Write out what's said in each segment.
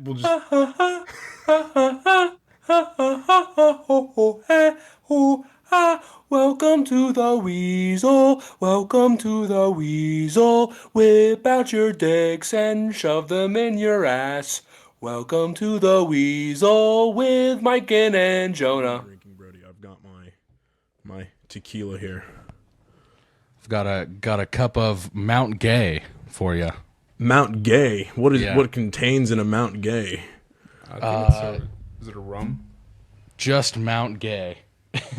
we'll just. Welcome to the Weasel. Welcome to the Weasel. Whip out your dicks and shove them in your ass. Welcome to the Weasel with Mike and Jonah. Drinking, Brodie. I've got my tequila here. I've got a cup of Mount Gay for you. Mount Gay. What Yeah. what contains in a Mount Gay? I think is it a rum? Just Mount Gay.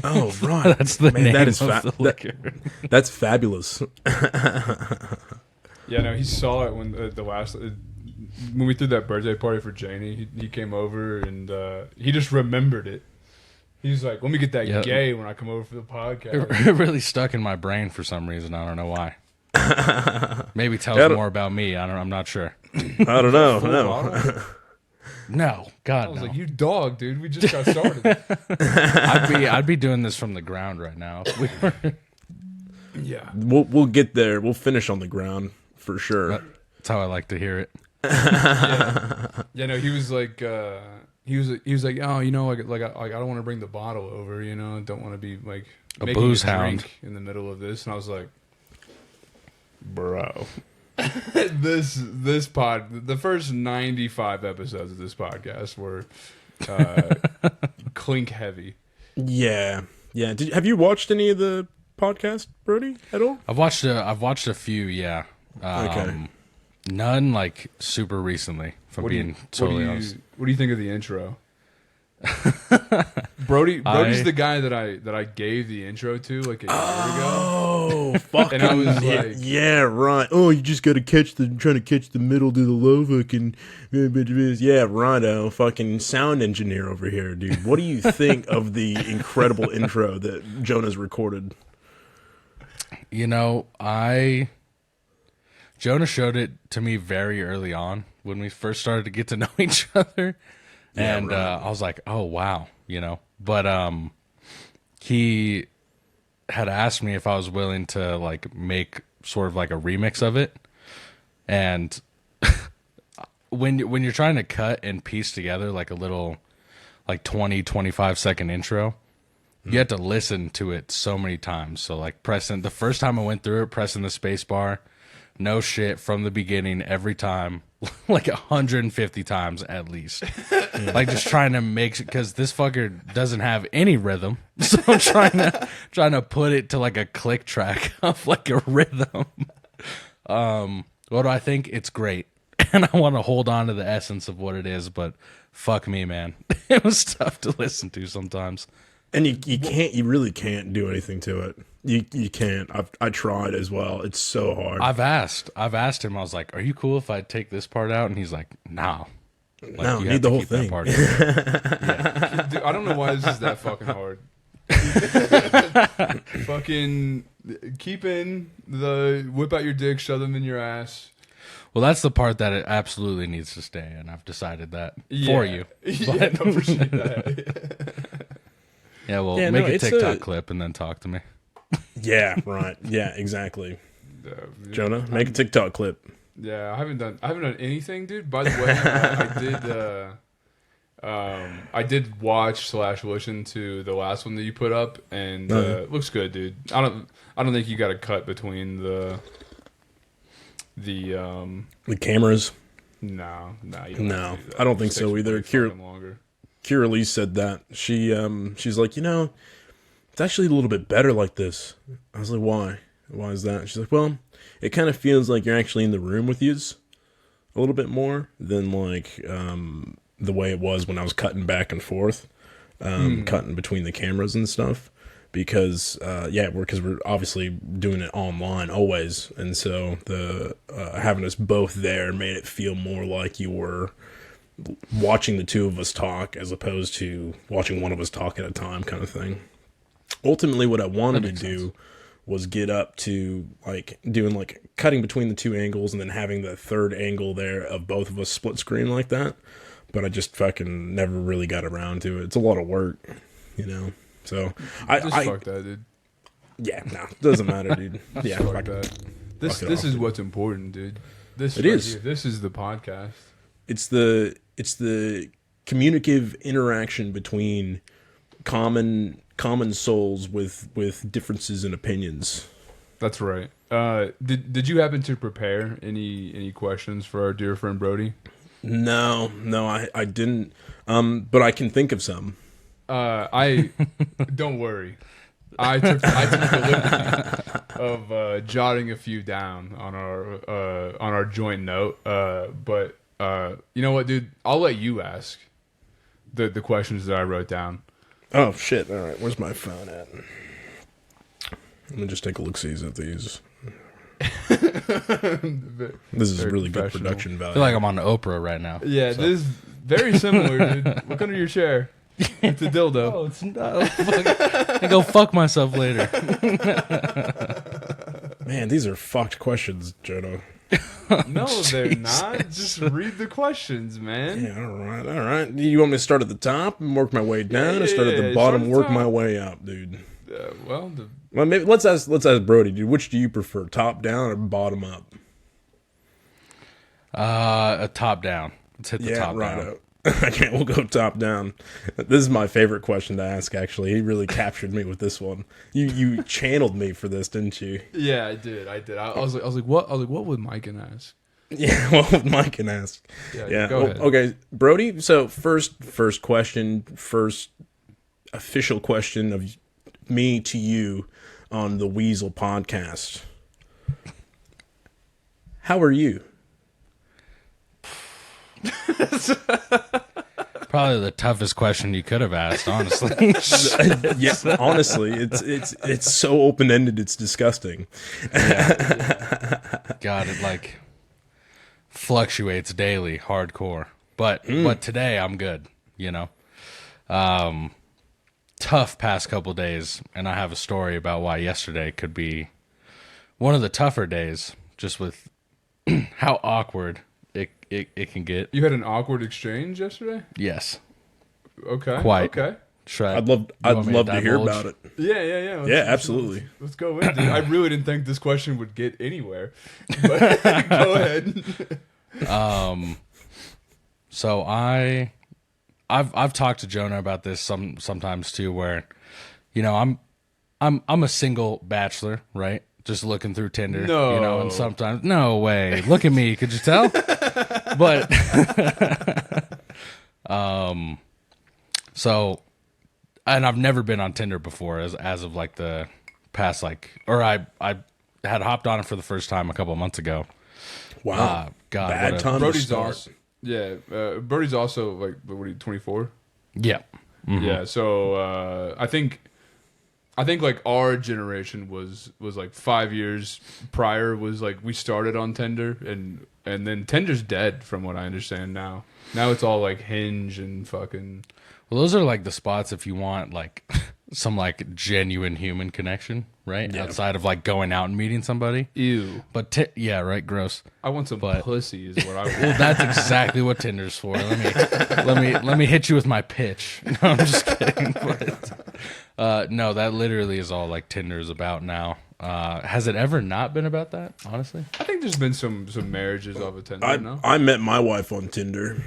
Oh, right. That's the name that is of the liquor. That's fabulous. Yeah, no, he saw it when the last when we threw that birthday party for Janie. He came over and he just remembered it. He's like, "Let me get that gay when I come over for the podcast." It really stuck in my brain for some reason. I don't know why. Maybe tells more about me. I'm not sure. I don't know. Full No. bottle? No, God, I was no. like, "You dog, dude. We just got started." I'd be doing this from the ground right now. If we were. Yeah. We'll get there. We'll finish on the ground for sure. That's how I like to hear it. Yeah, no, he was like, he was like, oh, you know, like I don't want to bring the bottle over, you know, I don't want to be like A making booze a hound drink in the middle of this, and I was like, bro, this pod, the first 95 episodes of this podcast were clink heavy. Yeah. Have you watched any of the podcast, Brodie, at all? I've watched a few, yeah. Okay. None like super recently, if I'm being totally honest. What do you think of the intro? Brodie's the guy that I gave the intro to like a year ago. Oh, fuck. And I was like, yeah, right. Oh, you just got to trying to catch the middle to the low fucking. Yeah, righto. Fucking sound engineer over here, dude. What do you think of the incredible intro that Jonah's recorded? You know, Jonah showed it to me very early on when we first started to get to know each other. Yeah, And right. I was like, oh, wow, you know. But he had asked me if I was willing to, like, make sort of like a remix of it. And when you're trying to cut and piece together, like, a little, like, 20, 25-second intro, you have to listen to it so many times. So, like, the first time I went through it, pressing the space bar, no shit, from the beginning, every time, like 150 times at least. Like just trying to make, because this fucker doesn't have any rhythm, so I'm trying to put it to like a click track of like a rhythm. What do I think? It's great, and I want to hold on to the essence of what it is, but fuck me, man, it was tough to listen to sometimes. And you really can't do anything to it. You can't. I tried as well. It's so hard. I've asked him. I was like, "Are you cool if I take this part out?" And he's like, "No, like, no, you need have the to whole keep that thing. part in." Dude, I don't know why this is that fucking hard. Fucking keep in the whip out your dick, shove them in your ass. Well, that's the part that it absolutely needs to stay, and I've decided that for you. Yeah, no, appreciate that. Yeah, well, Yeah, make no, a it's TikTok clip and then talk to me. Yeah, right. Yeah, exactly. Yeah, Jonah, make a TikTok clip. yeah, I haven't done anything, dude. By the way, I did watch/listen to the last one that you put up, and it looks good, dude. I don't think you got a cut between the cameras. No, you don't have to No, do that. I don't think It so takes either. way fucking longer. Kira Lee said that. She's like, it's actually a little bit better like this. I was like, why? Why is that? She's like, well, it kind of feels like you're actually in the room with yous a little bit more than like the way it was when I was cutting back and forth, cutting between the cameras and stuff. Because we're obviously doing it online always, and so the having us both there made it feel more like you were watching the two of us talk as opposed to watching one of us talk at a time, kind of thing. Ultimately, what I wanted to do was get up to like doing like cutting between the two angles and then having the third angle there of both of us split screen like that. But I just fucking never really got around to it. It's a lot of work, So Fuck that, dude. Yeah, no, doesn't matter, dude. Yeah, Fuck that. This it off, is dude. what's important, dude. This It right is. here, this is the podcast. It's the communicative interaction between common souls with differences in opinions. That's right. Did you happen to prepare any questions for our dear friend Brodie? No, I didn't. But I can think of some. I don't worry. I took the liberty of jotting a few down on our joint note. But you know what, dude? I'll let you ask the questions that I wrote down. Oh shit! All right, where's my phone at? Let me just take a look-see at these. This is really good production I value. feel like I'm on Oprah right now. Yeah, so. This is very similar, dude. Look under your chair. It's a dildo. Oh, it's not. I go fuck myself later. Man, these are fucked questions, Jono. No, they're not. Just read the questions, man. Yeah, all right. You want me to start at the top and work my way down, or start at the bottom, work my way up, dude? Well, maybe let's ask Brodie, dude. Which do you prefer, top down or bottom up? A top down. Let's hit the top down. Okay, we'll go top down. This is my favorite question to ask. Actually, he really captured me with this one. You channeled me for this, didn't you? Yeah, I did. I was like, what? I was like, what would Mike ask? Yeah, what would Mike ask? Yeah. Go ahead. Okay, Brodie. So first question, first official question of me to you on the Weasel podcast. How are you? Probably the toughest question you could have asked, honestly. Yeah, honestly, it's so open ended. It's disgusting. God, it like fluctuates daily, hardcore. But today I'm good. You know, tough past couple days, and I have a story about why yesterday could be one of the tougher days, just with how awkward it can get. You had an awkward exchange yesterday? Yes. Okay. Quite. Okay. I'd love to hear about it. Yeah. Yeah, absolutely. Let's go in, dude. I really didn't think this question would get anywhere. But go ahead. So I've talked to Jonah about this sometimes too, where, you know, I'm a single bachelor, right? Just looking through Tinder, No. you know, and sometimes, no way. Look at me. Could you tell? But, so, and I've never been on Tinder before as of like the past, or I had hopped on it for the first time a couple of months ago. Wow. God. Bad time to Brodie's start. also, yeah. Brodie's also like, what are you, 24? Yeah. Mm-hmm. Yeah. So, I think like our generation was like 5 years prior was like we started on Tinder and then Tinder's dead from what I understand now. Now it's all like Hinge and fucking. Well, those are like the spots if you want like some like genuine human connection, right? Yeah. Outside of like going out and meeting somebody. Ew. But yeah, right, gross. I want some pussy is what I want. Well, that's exactly what Tinder's for. Let me hit you with my pitch. No, I'm just kidding. But, no, that literally is all like Tinder is about now. Has it ever not been about that? Honestly, I think there's been some marriages off of Tinder. No? I met my wife on Tinder.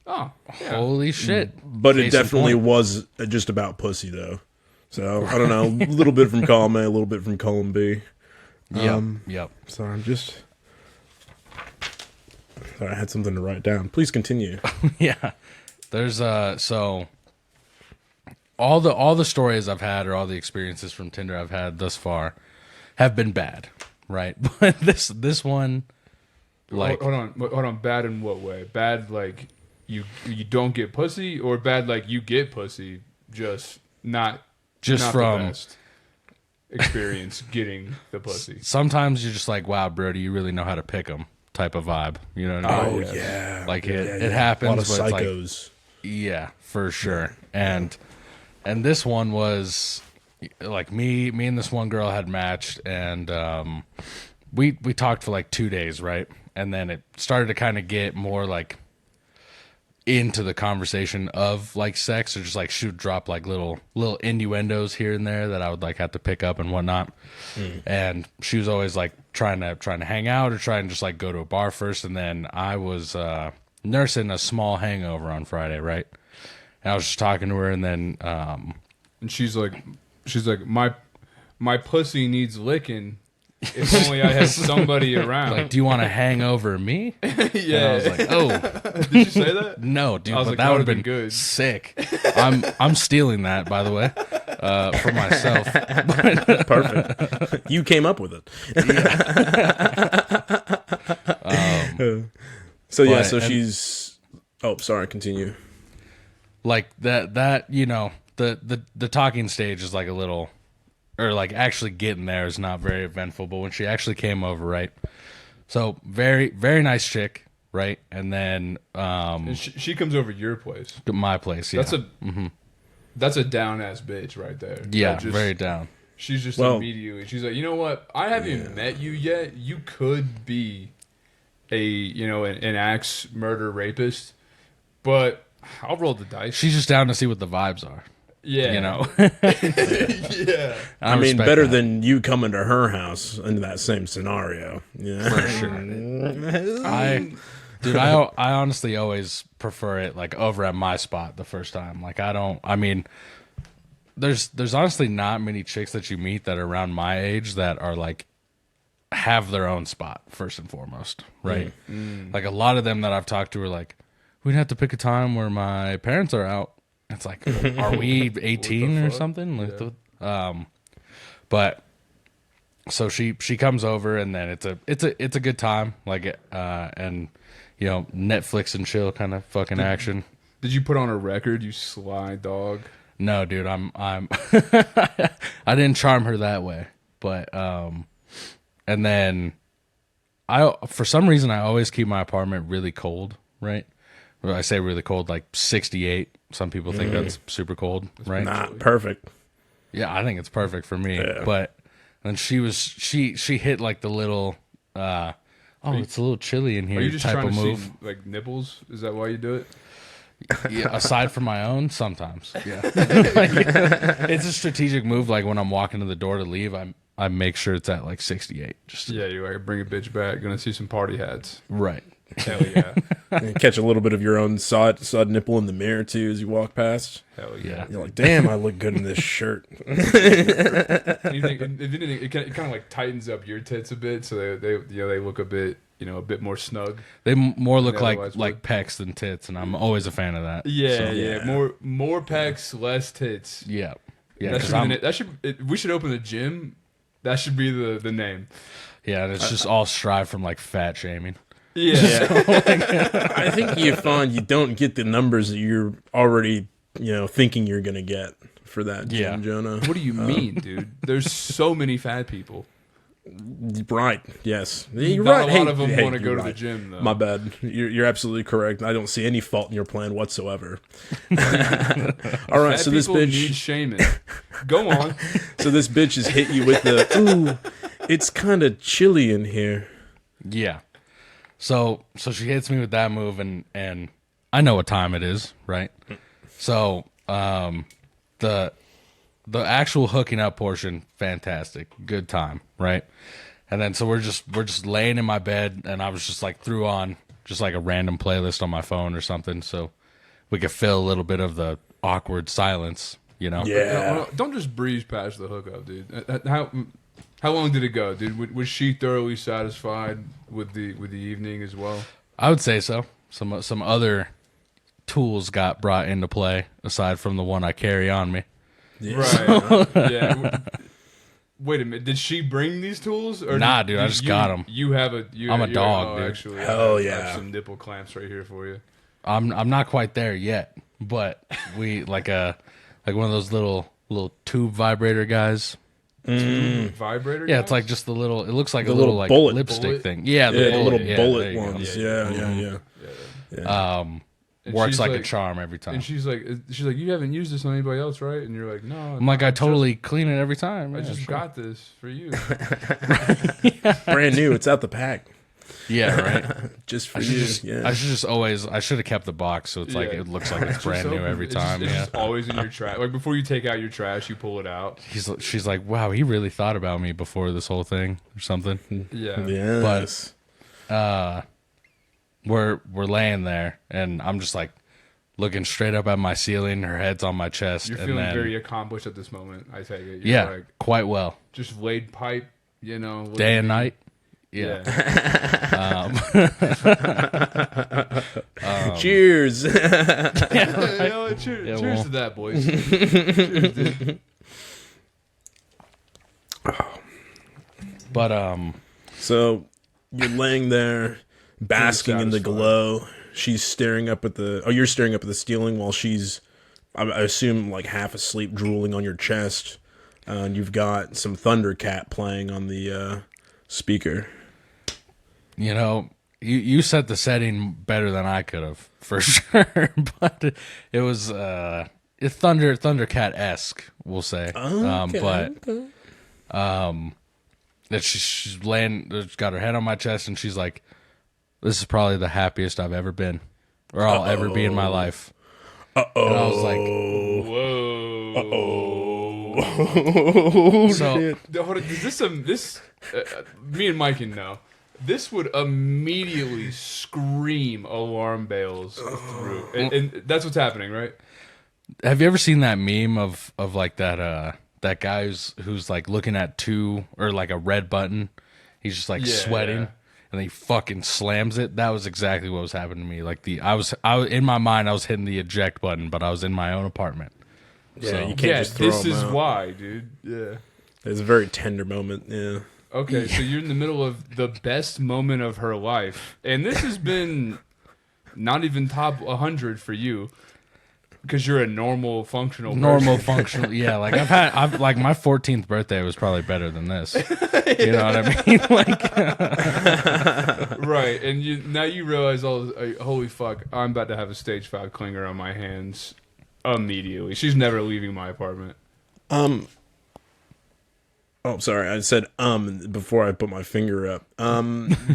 Oh, yeah. holy shit! But Case it definitely in point. was just about pussy, though. So, I don't know. A little bit from column A, a little bit from column B. Yep. So, I'm just... Sorry, I had something to write down. Please continue. Yeah. There's so all the stories I've had or all the experiences from Tinder I've had thus far have been bad, right? But this one, like, hold on. Bad in what way? Bad like you don't get pussy, or bad like you get pussy, just not from the best experience getting the pussy. Sometimes you're just like, wow, Brodie, you really know how to pick them type of vibe. You know what I mean? Oh, yeah. Like Yeah, it happens. A lot of but it's like, psychos. yeah, for sure. And this one was like me and this one girl had matched, and we talked for like 2 days, right? And then it started to kind of get more like into the conversation of like sex, or just like she would drop like little innuendos here and there that I would like have to pick up and whatnot. And she was always like trying to hang out or try and just like go to a bar first, and then I was nursing a small hangover on Friday, right? And I was just talking to her, and then And she's like, my pussy needs licking. If only I had somebody around. like, do you want to hang over me? yeah. And I was like, oh, Did you say that? no, dude, I was but like, that would have would've been been good. sick. I'm stealing that, by the way, for myself. Perfect. You came up with it. So yeah, but- so and- she's. Oh, sorry. Continue. Like that, you know, the talking stage is like a little, or like actually getting there is not very eventful. But when she actually came over, right? So very, very nice chick, right? And then And she comes over to your place. my place, yeah. That's a down ass bitch right there. yeah, That just- very down. She's just Well- immediately. She's like, you know what? I haven't even met you yet. You could be an axe murder rapist, but I'll roll the dice. She's just down to see what the vibes are. Yeah, You know, yeah. I mean, respect better that. than you coming to her house in that same scenario. Yeah. for sure. Dude, I honestly always prefer it like over at my spot the first time. Like I mean, there's honestly not many chicks that you meet that are around my age that are like have their own spot first and foremost, right? Like a lot of them that I've talked to are like, we'd have to pick a time where my parents are out. It's like, are we 18 or fuck? something? Like but so she comes over, and then it's a good time, like and you know, Netflix and chill kind of fucking action. Did you put on a record, you sly dog? No, dude, I'm I didn't charm her that way, but and then for some reason I always keep my apartment really cold, right? Well, I say really cold, like 68. Some people think that's super cold, right? Nah, perfect. Yeah, I think it's perfect for me. Yeah. But then she hit like the little it's a little chilly in here Are you just type trying of to move. see like nipples? Is that why you do it? Yeah, aside from my own, sometimes. Yeah. Like, it's a strategic move. Like when I'm walking to the door to leave, I make sure it's at like 68. Just Yeah, you're like, bring a bitch back. Gonna see some party hats. right. Hell yeah. And catch a little bit of your own sod nipple in the mirror too as you walk past. Hell Yeah. yeah. You're like, damn, I look good in this shirt. And you think, if anything, it kind of like tightens up your tits a bit, so they look a bit more snug. They more look Yeah, like otherwise like pecs than tits, and I'm always a fan of that. Yeah, So, yeah. More pecs, less tits. yeah. Yeah, That 'cause should be I'm- the we should open a gym. That should be the name. yeah, and it's just all strive from like fat shaming. Yeah. I think you find you don't get the numbers that you're already, thinking you're gonna get for that gym, Yeah. Jonah. What do you mean, dude? There's so many fat people. Right? Yes, you're Not right. a lot of them want to you're go to the right. gym, though. My bad. You're absolutely correct. I don't see any fault in your plan whatsoever. All right, Fat so this people need bitch, shaming. Go on. so this bitch has hit you with the ooh. It's kind of chilly in here. Yeah. So she hits me with that move, and I know what time it is, right? So the actual hooking up portion, fantastic, good time, right? And then so we're just laying in my bed, and I was just like threw on just like a random playlist on my phone or something, so we could fill a little bit of the awkward silence, you know? Yeah. Don't just breeze past the hookup, dude. How long did it go, dude? Was she thoroughly satisfied with the evening as well? I would say so. Some other tools got brought into play aside from the one I carry on me. Right. Yeah. Wait a minute. Did she bring these tools? Or Nah, dude, I just got 'em. You have a. I'm a dog, dude. Actually, Hell I yeah. have some nipple clamps right here for you. I'm not quite there yet, but we like one of those little tube vibrator guys. Vibrator. Yeah, it's guys? like just the little. It looks like The a little little like bullet. lipstick Bullet? thing. Yeah, Yeah, the bullet. little Yeah, there bullet you go. ones. Yeah. And Works she's like a charm every time. And she's like, you haven't used this on anybody else, right? And you're like, no. I'm like, I totally clean it every time. I Yeah, just sure. got this for you. Brand new. It's out the pack. Yeah, right. Just for I you. should have kept the box so it's like Yeah. it looks like it's brand Just new open- every it's just- time. It's Yeah. just always in your trash. Like before you take out your trash, you pull it out. She's like, wow, he really thought about me before this whole thing or something. Yeah. Yes. we're laying there, and I'm just like looking straight up at my ceiling. Her head's on my chest. You're and feeling then, very accomplished at this moment, I take it. You're yeah, like, quite well. just laid pipe, you know. Day and night. Yeah. Cheers. Cheers to that, boys. Cheers, dude. But So you're laying there, basking in the satisfied. glow. She's staring up at the. Oh, you're staring up at the ceiling while she's, I assume, like half asleep, drooling on your chest. And you've got some Thundercat playing on the speaker. you know, you set the setting better than I could have, for sure. But it was Thundercat-esque, we'll say. That she's laying, she's got her head on my chest, and she's like, "This is probably the happiest I've ever been, or I'll ever be in my life." And I was like, Whoa. so Hold on, is this me and Mike can know. This would immediately scream alarm bells through. And that's what's happening, right? have you ever seen that meme of like that guy who's like looking at two, or like a red button? He's just like Yeah, sweating, yeah. and he fucking slams it. That was exactly what was happening to me. Like I was in my mind, I was hitting the eject button, but I was in my own apartment. Yeah, So- you can't just throw this them is out. why, dude. Yeah. It's a very tender moment. Yeah. Okay, so you're in the middle of the best moment of her life, and this has been not even top 100 for you because you're a normal, functional person. Yeah, like I've like my 14th birthday was probably better than this. You know what I mean? Like, Right, and now you realize, holy fuck, I'm about to have a stage 5 clinger on my hands immediately. She's never leaving my apartment. Oh, sorry. I said before I put my finger up.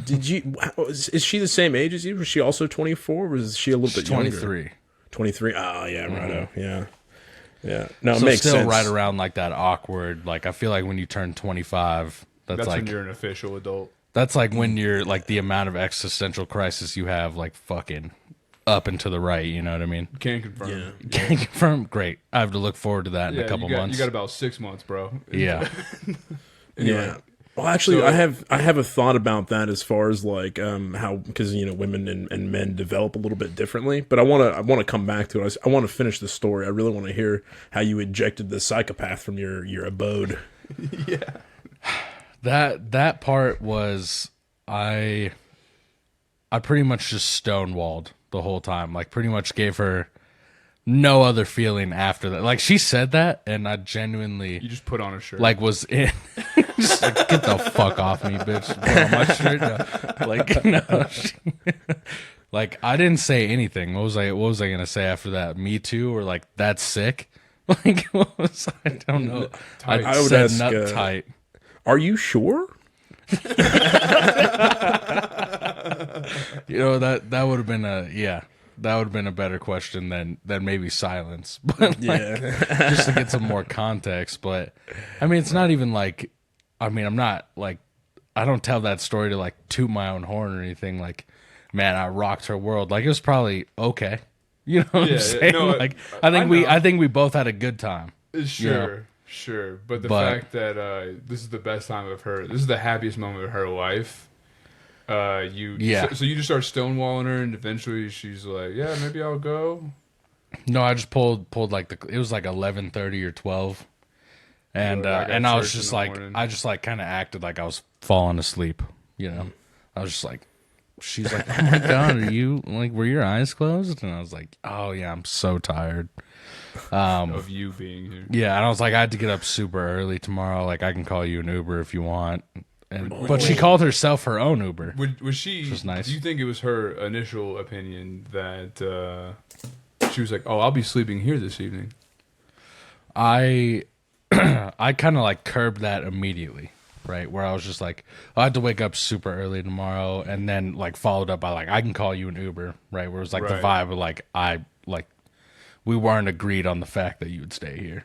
Did you? Is she the same age as you? Was she also 24? Or was she a little bit younger? 23. 23. Oh, yeah, righto. Yeah. Yeah. No, it So makes still sense. right around like that awkward. Like I feel like when you turn 25, that's like when you're an official adult. that's like when you're like the amount of existential crisis you have, like fucking up and to the right. You know what I mean? Can confirm. Yeah. Can you confirm? Great. I have to look forward to that in a couple months. You got about 6 months, bro. Yeah. Yeah. Well, actually, So- I have a thought about that as far as like how, because women and men develop a little bit differently. But I want to come back to it. I want to finish the story. I really want to hear how you ejected the psychopath from your abode. Yeah. That part was I pretty much just stonewalled the whole time. Like pretty much gave her no other feeling after that. Like she said that, and I genuinely You just put on a shirt. like was in just like, get the fuck off me, bitch. Put on my shirt. No. Like no, like I didn't say anything. What was I gonna say after that? Me too, or like that's sick. Like what was I don't know. Tight. I would said ask, nut tight. Are you sure? You know that would have been that would have been a better question than maybe silence. But like, Yeah. just to get some more context. But I mean, it's not even like, I mean, I'm not like, I don't tell that story to like toot my own horn or anything. Like, man, I rocked her world. Like it was probably okay. You know what Yeah, I'm saying? no, like I know. I think we both had a good time. Sure, sure. But the But- fact that this is the best time of her, this is the happiest moment of her life. So you just start stonewalling her, and eventually she's like, "Yeah, maybe I'll go." No, I just pulled like it was like 11:30 or 12. And Well, I got and I was church in just the like morning. I just like kind of acted like I was falling asleep, you know. I was just like, she's like, "Oh my god, are you like, were your eyes closed?" And I was like, "Oh yeah, I'm so tired." Of you being here. Yeah, and I was like, I had to get up super early tomorrow. Like I can call you an Uber if you want. But she called herself her own Uber. Was she? Which was nice. Do you think it was her initial opinion that she was like, "Oh, I'll be sleeping here this evening"? I I kind of like curbed that immediately, right? Where I was just like, I had to wake up super early tomorrow, and then like followed up by like, I can call you an Uber, right? Where it was like the Right. vibe of like we weren't agreed on the fact that you would stay here,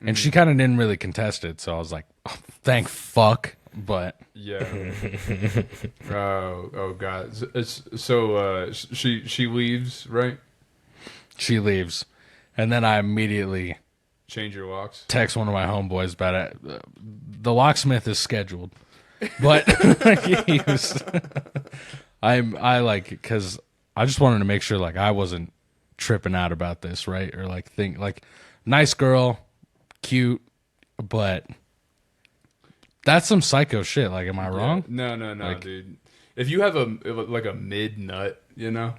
and she kind of didn't really contest it, so I was like, oh, thank fuck. but Yeah. Oh God. So she leaves, right? she leaves, and then I immediately Change your locks. text one of my homeboys about it. The locksmith is scheduled, but he was, I like, because I just wanted to make sure like I wasn't tripping out about this, right? Or like think like nice girl, cute, but that's some psycho shit. Like, am I wrong? No, Like- dude. If you have a mid nut, you know,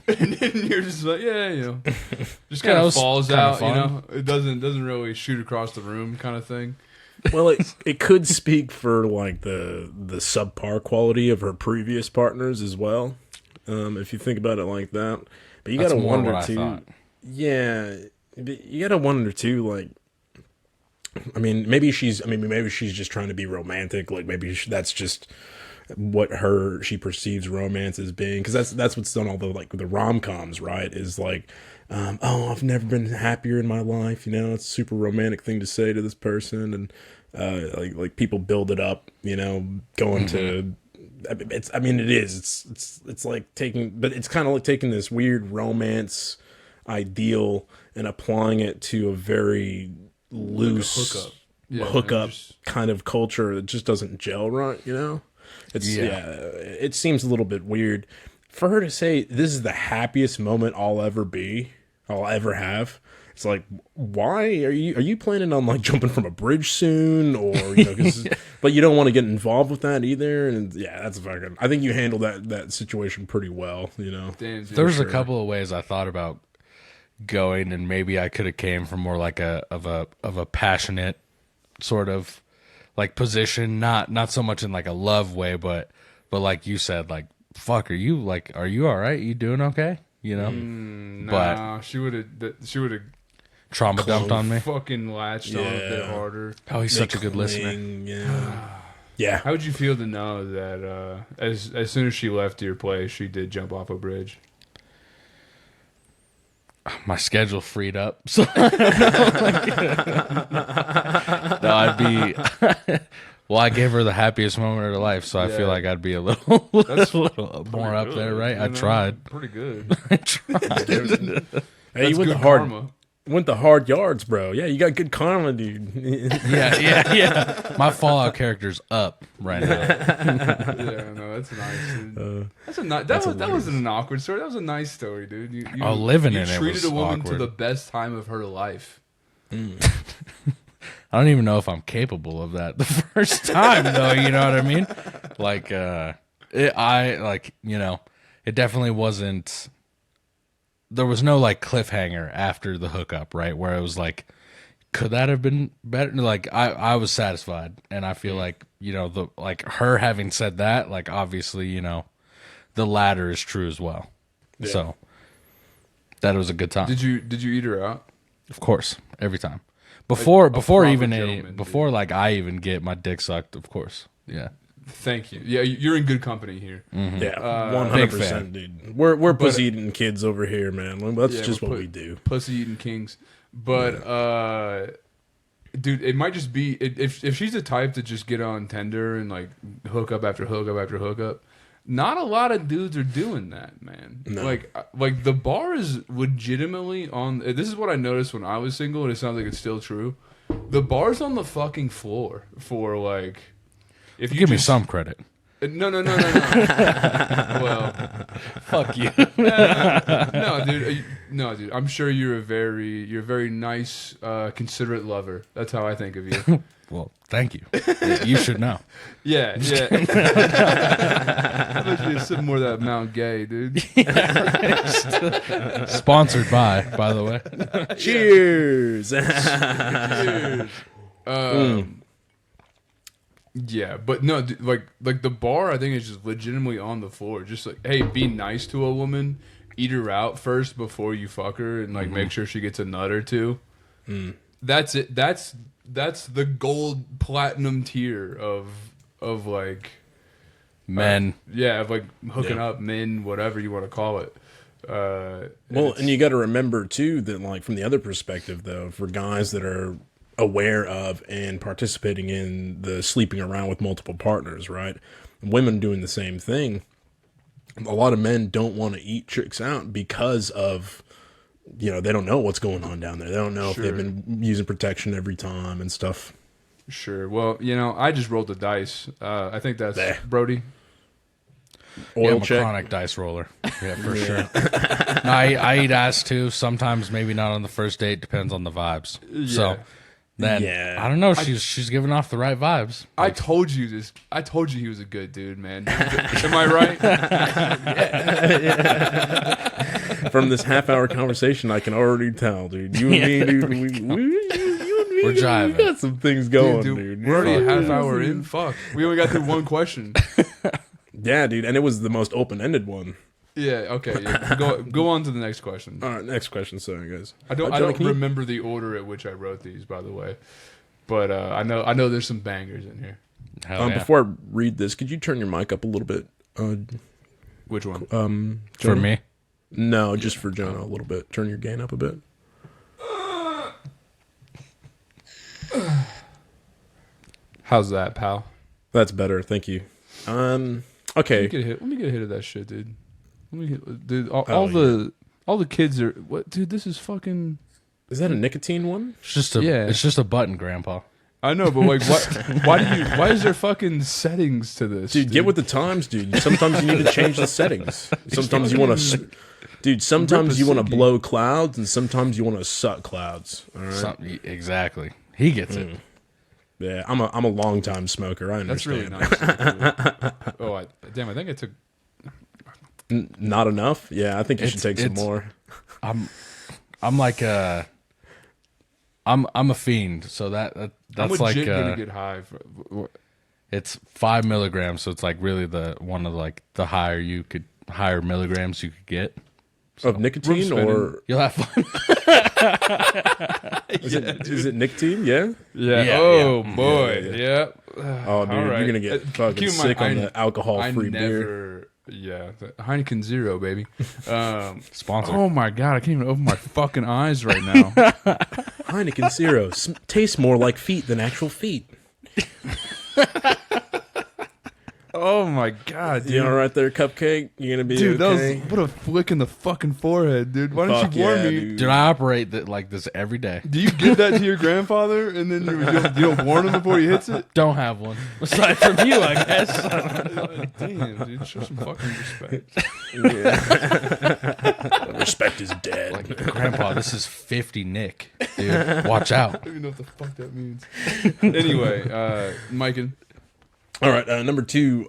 and then you're just like, yeah, you know, just Yeah, kind that of was falls kinda out, fun. you know, it doesn't really shoot across the room, kind of thing. Well, it could speak for like the subpar quality of her previous partners as well, if you think about it like that. But you That's gotta more wonder what I too. thought. Yeah, but you gotta wonder too. Like, maybe she's just trying to be romantic. Like maybe that's just what she perceives romance as being, because that's what's done all the rom-coms, right? Is like, oh, I've never been happier in my life, you know. It's a super romantic thing to say to this person, and like people build it up, you know, going to it's like taking, but it's kind of like taking this weird romance ideal and applying it to a very loose hookup. Yeah, hookup just- kind of culture that just doesn't gel right, you know. It seems a little bit weird for her to say this is the happiest moment I'll ever have. It's like, why are you planning on like jumping from a bridge soon, or you know, but you don't want to get involved with that either. And yeah, that's fucking. I think you handled that situation pretty well, you know. Damn, dude. There's a couple of ways I thought about going, and maybe I could have came from more like a passionate sort of like position, not so much in like a love way, but like you said, like, fuck, are you all right? You doing okay? You know? Nah, she would have Trauma dumped on me. fucking latched on a bit Yeah. harder. Oh, he's such a good listener. Yeah. How would you feel to know that as soon as she left your place, she did jump off a bridge? My schedule freed up, so I don't know. No, I'd be. Well, I gave her the happiest moment of her life, so I feel like I'd be a little, more up there, right? I tried. Pretty good. I tried. Hey, That's you went good the hard. karma. Went the hard yards, bro. Yeah, you got good karma, dude. Yeah. My Fallout character's up right now. Yeah, no, that's nice. Dude. That wasn't an awkward story. That was a nice story, dude. You Living you in it treated was a woman awkward. to the best time of her life. I don't even know if I'm capable of that the first time, though. You know what I mean? Like, it definitely wasn't. There was no like cliffhanger after the hookup, right? Where it was like, could that have been better? Like, I was satisfied, and I feel like, you know, her having said that, like, obviously, you know, the latter is true as well. Yeah. So that was a good time. Did you eat her out? Of course, every time. Before proper even gentleman, before like I even get my dick sucked, of course. Yeah. Thank you. Yeah, you're in good company here. Yeah, Big 100%, fan. dude. We're pussy eating kids over here, man. That's Yeah, just we're what we do. Pussy eating kings. But dude, it might just be if she's the type to just get on Tinder and like hook up after hook up after hook up. Not a lot of dudes are doing that, man. No. Like the bar is legitimately on. This is what I noticed when I was single, and it sounds like it's still true. The bar's on the fucking floor for like. If you Give me just- some credit. No. Well, Fuck you. no, dude. No, dude. I'm sure you're a very nice, considerate lover. That's how I think of you. Well, thank you. You should know. Yeah. I bet you sip more of that Mount Gay, dude. Sponsored by the way. Cheers. Yeah, but no, dude, like the bar, I think is just legitimately on the floor. Just like, hey, be nice to a woman, eat her out first before you fuck her, and like make sure she gets a nut or two. That's it. That's the gold platinum tier of like Men. of like hooking Yeah. up men, whatever you want to call it. Well, and you got to remember too that, like, from the other perspective, though, for guys that are aware of and participating in the sleeping around with multiple partners, right? Women doing the same thing. A lot of men don't want to eat chicks out because of, they don't know what's going on down there. They don't know if they've been using protection every time and stuff. Sure. Well, I just rolled the dice. I think that's Brodie. I'm a chronic dice roller. Yeah, for sure. No, I eat ass too. Sometimes maybe not on the first date. Depends on the vibes. Yeah. So then I don't know. She's giving off the right vibes. I told you this. I told you he was a good dude, man. Am I right? From this half-hour conversation, I can already tell, dude. You and me, dude. We're jiving. We got some things going, dude. We're already a half hour in. Fuck. We only got through one question. Yeah, dude, and it was the most open-ended one. Yeah. Okay. Yeah. Go on to the next question. All right, next question. Sorry, guys. I don't remember the order at which I wrote these, by the way, but I know there's some bangers in here. Before I read this, could you turn your mic up a little bit? Which one? For me? No, just for Jonah a little bit. Turn your gain up a bit. How's that, pal? That's better. Thank you. Okay. Let me get a hit of that shit, dude. Dude, all the kids are what? Dude, this is fucking. Is that a nicotine one? It's just a button, Grandpa. I know, but like, why is there fucking settings to this, dude? Get with the times, dude. Sometimes you need to change the settings. Sometimes you want to, dude. Sometimes you want to blow clouds, and sometimes you want to suck clouds. All right? Exactly. He gets it. Yeah, I'm a long time smoker. I understand. That's really nice. I think I took. Not enough. Yeah, I think you should take some more. I'm like I'm a fiend, so that's I'm like gonna get high. It's 5 milligrams, so it's like really one of like the higher milligrams you could get. So, of nicotine, or you'll have fun. Is it nicotine? Yeah. Yeah. Oh boy. Yeah. Oh, dude, you're gonna get fucking sick on the alcohol-free beer. Yeah, the Heineken Zero, baby. Sponsor. Oh my god, I can't even open my fucking eyes right now. Heineken Zero tastes more like feet than actual feet. Oh my god, dude. You all right there, Cupcake? You gonna be dude, okay? What a flick in the fucking forehead, dude. Why didn't you warn me? Dude, I operate like this every day. Do you give that to your grandfather and then you don't warn him before he hits it? Don't have one. Aside from you, I guess. Damn, dude. Show some fucking respect. Respect is dead. Like, Grandpa, this is 50 Nick. Dude, watch out. I don't even know what the fuck that means. Anyway, Mike. All right, number 2,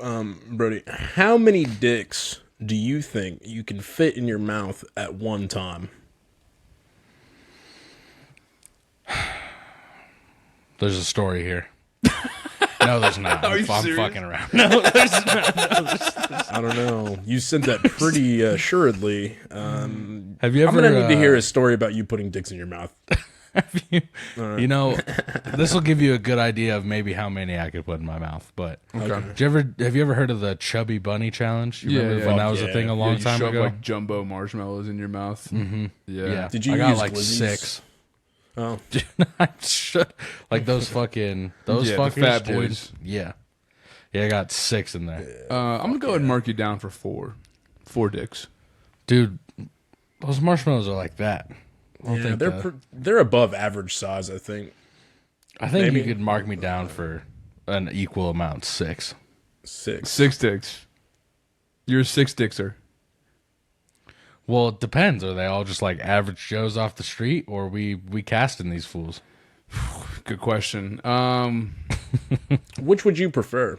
Brodie. How many dicks do you think you can fit in your mouth at one time? There's a story here. No, there's not. I'm fucking around. No, there's not. I don't know. You said that pretty assuredly. Have you ever? I'm gonna need to hear a story about you putting dicks in your mouth. You know, this will give you a good idea of maybe how many I could put in my mouth. But have you ever heard of the Chubby Bunny Challenge? You remember when that was a thing a long time ago? Like jumbo marshmallows in your mouth. Mm-hmm. Yeah. Did you? I got use like glizzies? 6. Oh, Dude, like those fuckers, the fat dude. boys. Yeah, I got 6 in there. I'm gonna go ahead and mark you down for 4 dicks, dude. Those marshmallows are like that. Yeah, they're above average size, I think. I think you could mark me down for an equal amount, 6. 6 dicks. You're a 6 dickser. Well, it depends. Are they all just like average Joes off the street, or we casting these fools? Good question. Which would you prefer?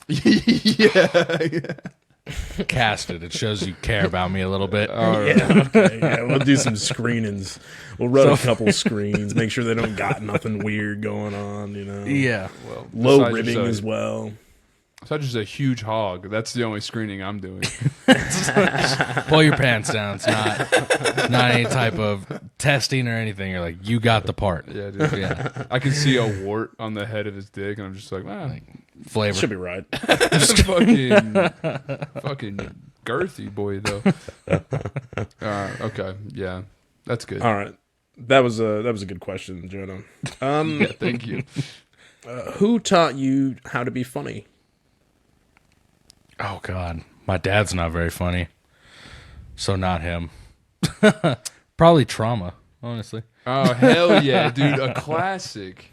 Yeah. Casted. It shows you care about me a little bit. Yeah, okay, yeah, we'll do some screenings. We'll run a couple screens, make sure they don't got nothing weird going on, you know. Yeah. Well, low ribbing as well. Such as a huge hog. That's the only screening I'm doing. Pull your pants down. It's not any type of testing or anything. You're like, you got the part. Yeah, dude. Yeah. I can see a wart on the head of his dick, and I'm just like, Flavor. Should be right. fucking girthy boy though. Okay, yeah, that's good. All right. That was a good question, Jonah. Yeah, thank you. Who taught you how to be funny? Oh God, my dad's not very funny, so not him. Probably trauma, honestly. Oh hell yeah, dude, a classic.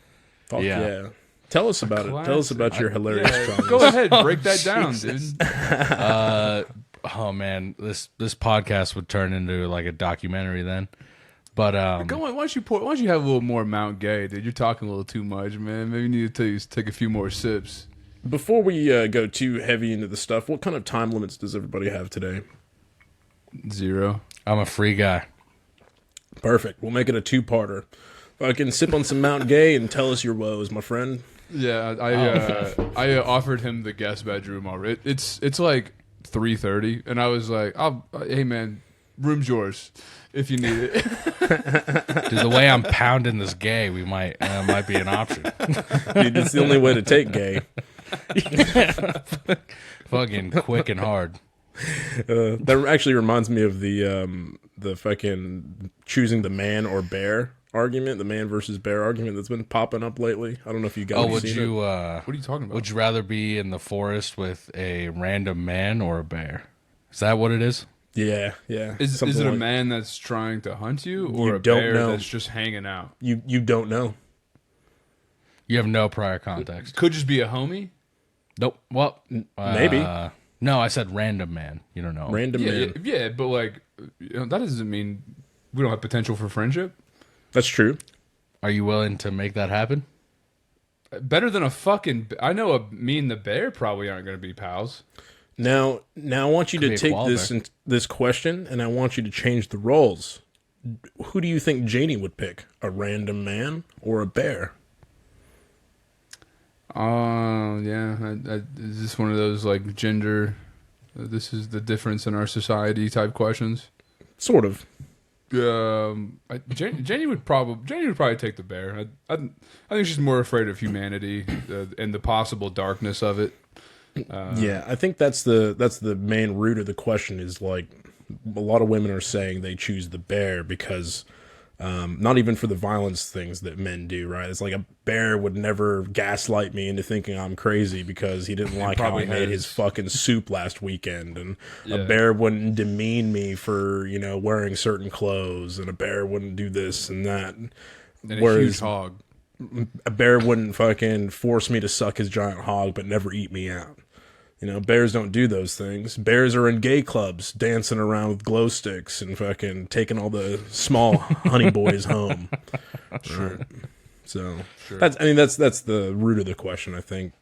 Fuck Yeah. yeah. Tell us about it. Tell us about your hilarious traumas. Go ahead, break that down, dude. Oh man, this podcast would turn into like a documentary then. But Go on. Why don't you have a little more Mount Gay, dude? You're talking a little too much, man. Maybe you need to take a few more sips. Before we go too heavy into the stuff, what kind of time limits does everybody have today? 0. I'm a free guy. Perfect. We'll make it a two-parter. Fucking sip on some Mount Gay and tell us your woes, my friend. Yeah, I offered him the guest bedroom already. It's like 3:30, and I was like, hey man, room's yours if you need it. Dude, the way I'm pounding this gay, we might be an option. Dude, it's the only way to take gay. Fucking quick and hard. That actually reminds me of the fucking choosing the man or bear argument, the man versus bear argument that's been popping up lately. I don't know if you guys Oh, have would seen you? it. What are you talking about? Would you rather be in the forest with a random man or a bear? Is that what it is? Yeah, yeah. Is Something it a like- man that's trying to hunt you, or You a don't bear know. that's just hanging out? You don't know. You have no prior context. Could just be a homie. Nope. Well, maybe. No, I said random man. You don't know. Random man. Yeah, but like, that doesn't mean we don't have potential for friendship. That's true. Are you willing to make that happen? Better than a fucking. I know me and the bear probably aren't going to be pals. Now I want you Could to be a take koala bear. this question, and I want you to change the roles. Who do you think Janie would pick? A random man or a bear? Yeah. Is this one of those like gender? This is the difference in our society type questions. Sort of. Jenny would probably take the bear. I think she's more afraid of humanity and the possible darkness of it. Yeah, I think that's the main root of the question. Is like a lot of women are saying they choose the bear because not even for the violence things that men do, right? It's like a bear would never gaslight me into thinking I'm crazy because he didn't like how I probably made has. his fucking soup last weekend, and Yeah. a bear wouldn't demean me for wearing certain clothes, and a bear wouldn't do this and that. And a huge Whereas hog. a bear wouldn't fucking force me to suck his giant hog but never eat me out. Bears don't do those things. Bears are in gay clubs dancing around with glow sticks and fucking taking all the small honey boys home. Sure. Right. So that's the root of the question, I think.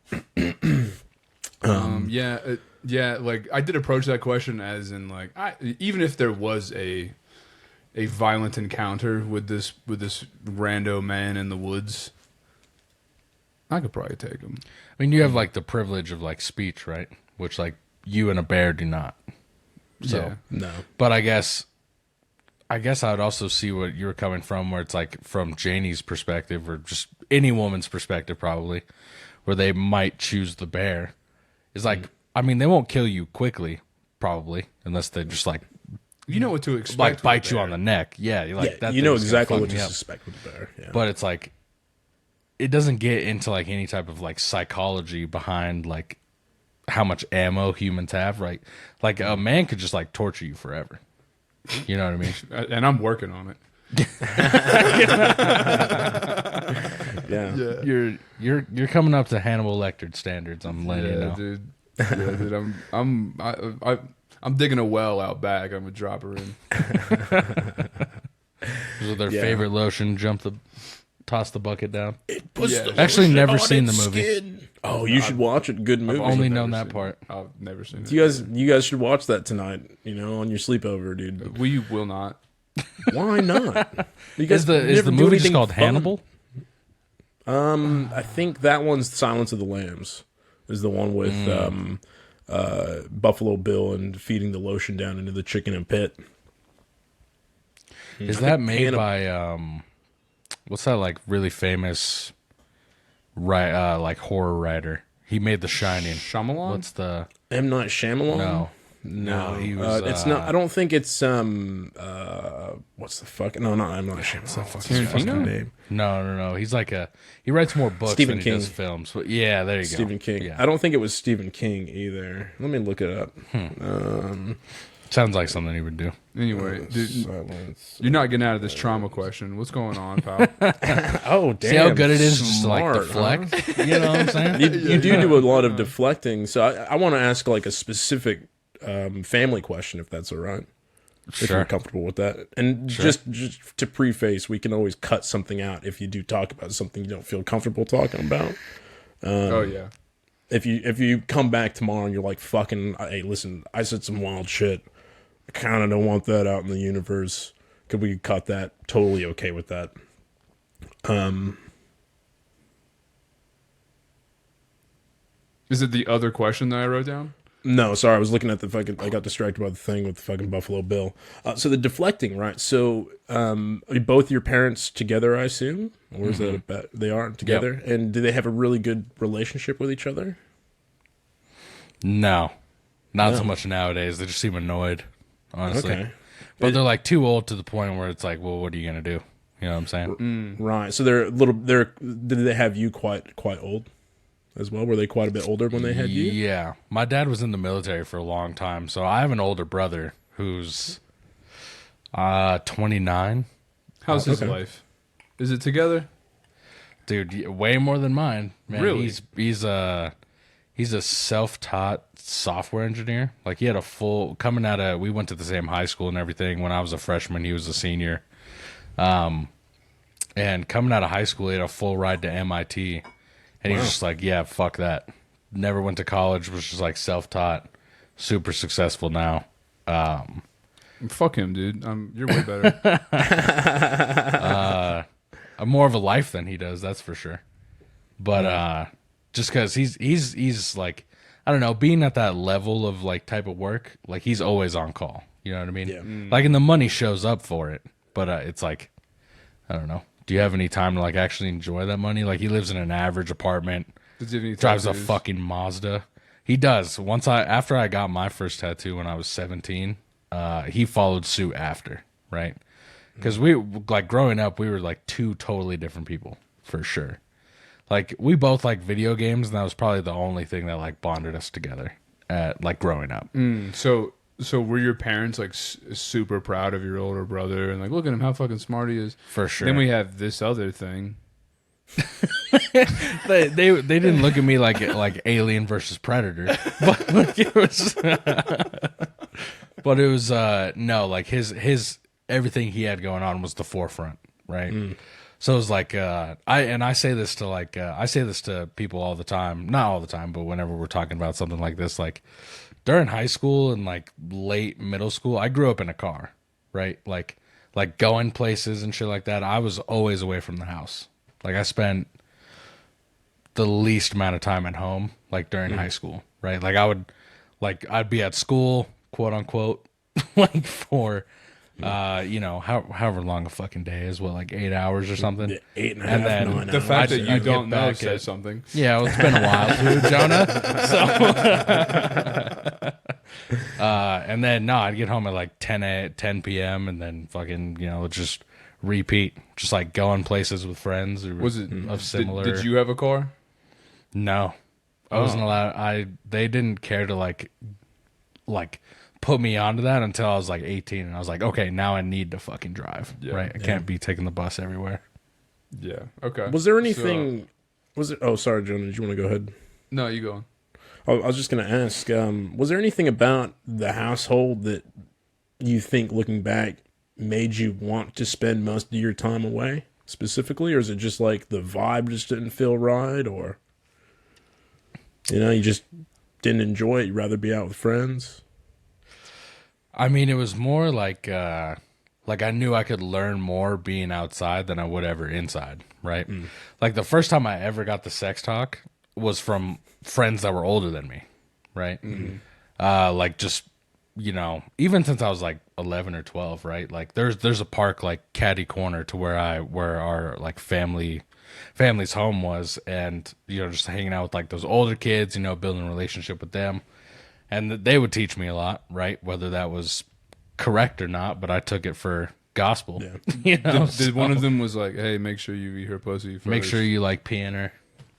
Yeah. Like I did approach that question as in like, even if there was a violent encounter with this rando man in the woods, I could probably take him. I mean, you have like the privilege of like speech, right? Which like you and a bear do not. So, Yeah. No. but I guess I would also see what you're coming from, where it's like from Janie's perspective, or just any woman's perspective, probably, where they might choose the bear. Is like, I mean, they won't kill you quickly, probably, unless they just like You know what to expect. like with bite a you bear. on the neck. Yeah, you're like that. You know thing's gonna exactly fuck what me to up. suspect with the bear. Yeah. But it's like, it doesn't get into like any type of like psychology behind like how much ammo humans have, right? Like a man could just like torture you forever. You know what I mean? And I'm working on it. Yeah. You're coming up to Hannibal Lecter standards. I'm letting you know. Dude. Yeah, dude. I'm digging a well out back. I'm gonna drop her in. With their Yeah. favorite lotion, toss the bucket down. Puts Yeah. the Actually, lotion never on seen the its movie. skin. Oh, you should watch it. Good movie. Only known Never that seen part. it. I've never seen it. You guys should watch that tonight. On your sleepover, dude. We will not. Why not? You Is the never do movie just anything called fun. Hannibal? I think that one's Silence of the Lambs. Is the one with Buffalo Bill and feeding the lotion down into the chicken and pit. Is that made by what's that like really famous like horror writer? He made The Shining. Shyamalan? What's the M. Night Shyamalan? no? No, he was, it's not. I don't think it's what's the fuck? No, I'm not ashamed. What's the fucking Tarantino? name? No. He's like he writes more books Stephen than he does King. films. But yeah, there you go. Stephen King. Yeah. I don't think it was Stephen King either. Let me look it up. Sounds like something he would do. Anyway, dude, Silence. you're not getting out of this trauma question. What's going on, pal? Oh, damn! See how good it is just to like Smart, deflect? huh? You know what I'm saying? You do a lot of deflecting, so I want to ask like a specific family question, if that's all right. If Sure. you're comfortable with that, and just to preface, we can always cut something out if you do talk about something you don't feel comfortable talking about. Oh yeah. If you come back tomorrow and you're like, fucking, hey, listen, I said some wild shit. I kind of don't want that out in the universe. Could we cut that? Totally okay with that. Is it the other question that I wrote down? No, sorry, I was looking at the fucking. I got distracted by the thing with the fucking Buffalo Bill. So the deflecting, right? So, are both your parents together? I assume, or is that a bet? They are together, and do they have a really good relationship with each other? No. Not so No. much nowadays. They just seem annoyed, honestly. Okay, But they're like too old to the point where it's like, well, what are you gonna do? You know what I'm saying? right. So they're a little. Did they have you quite old as well? Were they quite a bit older when they had you? Yeah. My dad was in the military for a long time, so I have an older brother who's 29. How's his Okay. life? Is it together? Dude, way more than mine. Man, Really? He's a self-taught software engineer. Like he had a full coming out of. We went to the same high school and everything. When I was a freshman, he was a senior. And coming out of high school, he had a full ride to MIT, and he was just like, "Yeah, fuck that." Never went to college. Was just like self-taught, super successful now. Fuck him, dude. You're way better. I'm more of a life than he does, that's for sure. But just because he's like, I don't know, being at that level of like type of work, like he's always on call. You know what I mean? Yeah. Like, and the money shows up for it, but it's like, I don't know. Do you have any time to like actually enjoy that money? Like he lives in an average apartment, Does he have any drives a tattoos? fucking Mazda. He does. After I got my first tattoo when I was 17, he followed suit after, right? Because we like growing up, we were like two totally different people for sure. Like we both like video games, and that was probably the only thing that like bonded us together at like growing up. So were your parents like super proud of your older brother and like, look at him, how fucking smart he is? For sure. Then we have this other thing. they didn't look at me like Alien versus Predator, but like, it was but it was no, like his everything he had going on was the forefront, right? So it was like I say this to like I say this to people all the time, not all the time, but whenever we're talking about something like this, like during high school and like late middle school, I grew up in a car, right? Like going places and shit like that. I was always away from the house. Like I spent the least amount of time at home, like during high school, right? Like I'd be at school, quote unquote, like for, however long a fucking day is, what, like 8 hours or something. 8.5, And then 9 The hours. fact that I'd you get don't know back says at- something. Yeah, well, it's been a while too, Jonah. So, and then no, I'd get home at like 10 p.m. and then fucking, just repeat, just like going places with friends. Was it of similar? Did you have a car? No, I wasn't allowed. They didn't care to like put me onto that until I was like 18, and I was like, okay, now I need to fucking drive. Yeah. Right, I can't be taking the bus everywhere. Yeah. Okay. Was there anything? Was it? Oh, sorry, Jonah. Did you want to go ahead? No, you go on. I was just going to ask. Was there anything about the household that you think, looking back, made you want to spend most of your time away specifically, or is it just like the vibe just didn't feel right, or you just didn't enjoy it? You'd rather be out with friends. I mean, it was more like I knew I could learn more being outside than I would ever inside, right? Like the first time I ever got the sex talk was from friends that were older than me, right? Like just, even since I was like 11 or 12, right? Like there's a park like Caddy Corner to where our like family's home was, and just hanging out with like those older kids, building a relationship with them. and they would teach me a lot, right? Whether that was correct or not, but I took it for gospel. Yeah. You know, Did one of them was like, "Hey, make sure you eat her pussy first. make sure you like peeing her."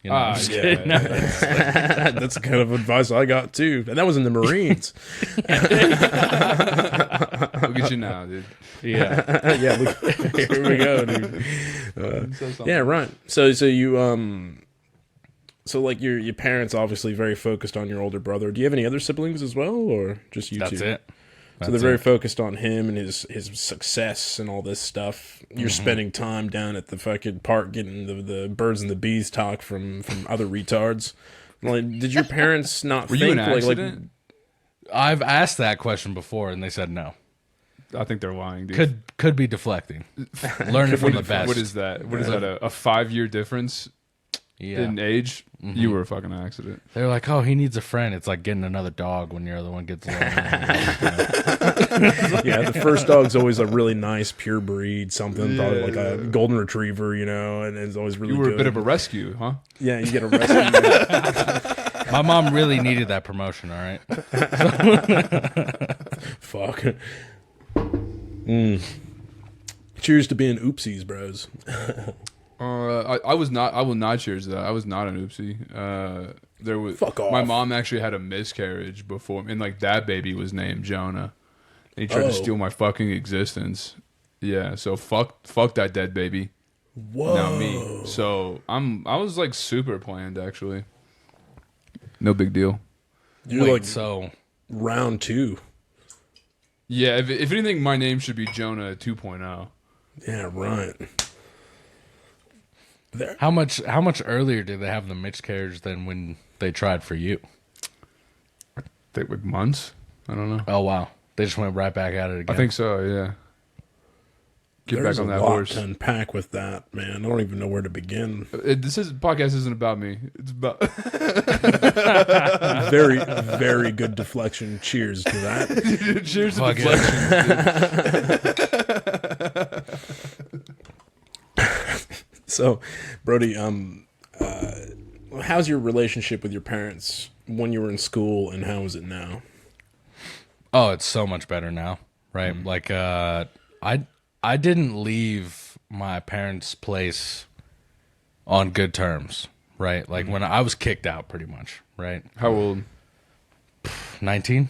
You know, I'm just yeah. kidding. No. That's the kind of advice I got too, and that was in the Marines. Look at you now, dude." Yeah. Yeah, look, here we go, dude. Yeah, right. So you so like your parents obviously very focused on your older brother. Do you have any other siblings as well, or just you That's two? it. So they're very focused on him and his success and all this stuff. You're spending time down at the fucking park getting the birds and the bees talk from other retards. Like, did your parents not Were think you an like accident? I've asked that question before, and they said no. I think they're lying, dude. Could be deflecting. Learn from the best. What is that? What is that? A 5-year difference Yeah. in age? You were a fucking accident. They're like, oh, he needs a friend. It's like getting another dog when your other one gets lonely. yeah, the first dog's always a really nice pure breed, something probably like a golden retriever, you know, and it's always really You were good. a bit of a rescue, huh? Yeah, you get a rescue. My mom really needed that promotion, all right? Fuck. Cheers to being oopsies, bros. I was not. I will not cheers to that. I was not an oopsie. There was. Fuck off. My mom actually had a miscarriage before, and like that baby was named Jonah. And he tried to steal my fucking existence. Yeah. So fuck that dead baby. Whoa. Now me. So I was like super planned actually. No big deal. You're Wait, like so round 2. Yeah. If anything, my name should be Jonah 2.0. Yeah, right. There. how much earlier did they have the miscarriage than when they tried for you? I think like months. I don't know. Oh wow, they just went right back at it again. I think so. Yeah. Get There's back on a that lot horse. to unpack with that, man. I don't even know where to begin. This podcast isn't about me. It's about. Very, very good deflection. Cheers to that. Cheers to Fuck deflection. So, Brodie, how's your relationship with your parents when you were in school, and how is it now? Oh, it's so much better now, right? Like, I didn't leave my parents' place on good terms, right? Like when I was kicked out, pretty much, right? How old? 19,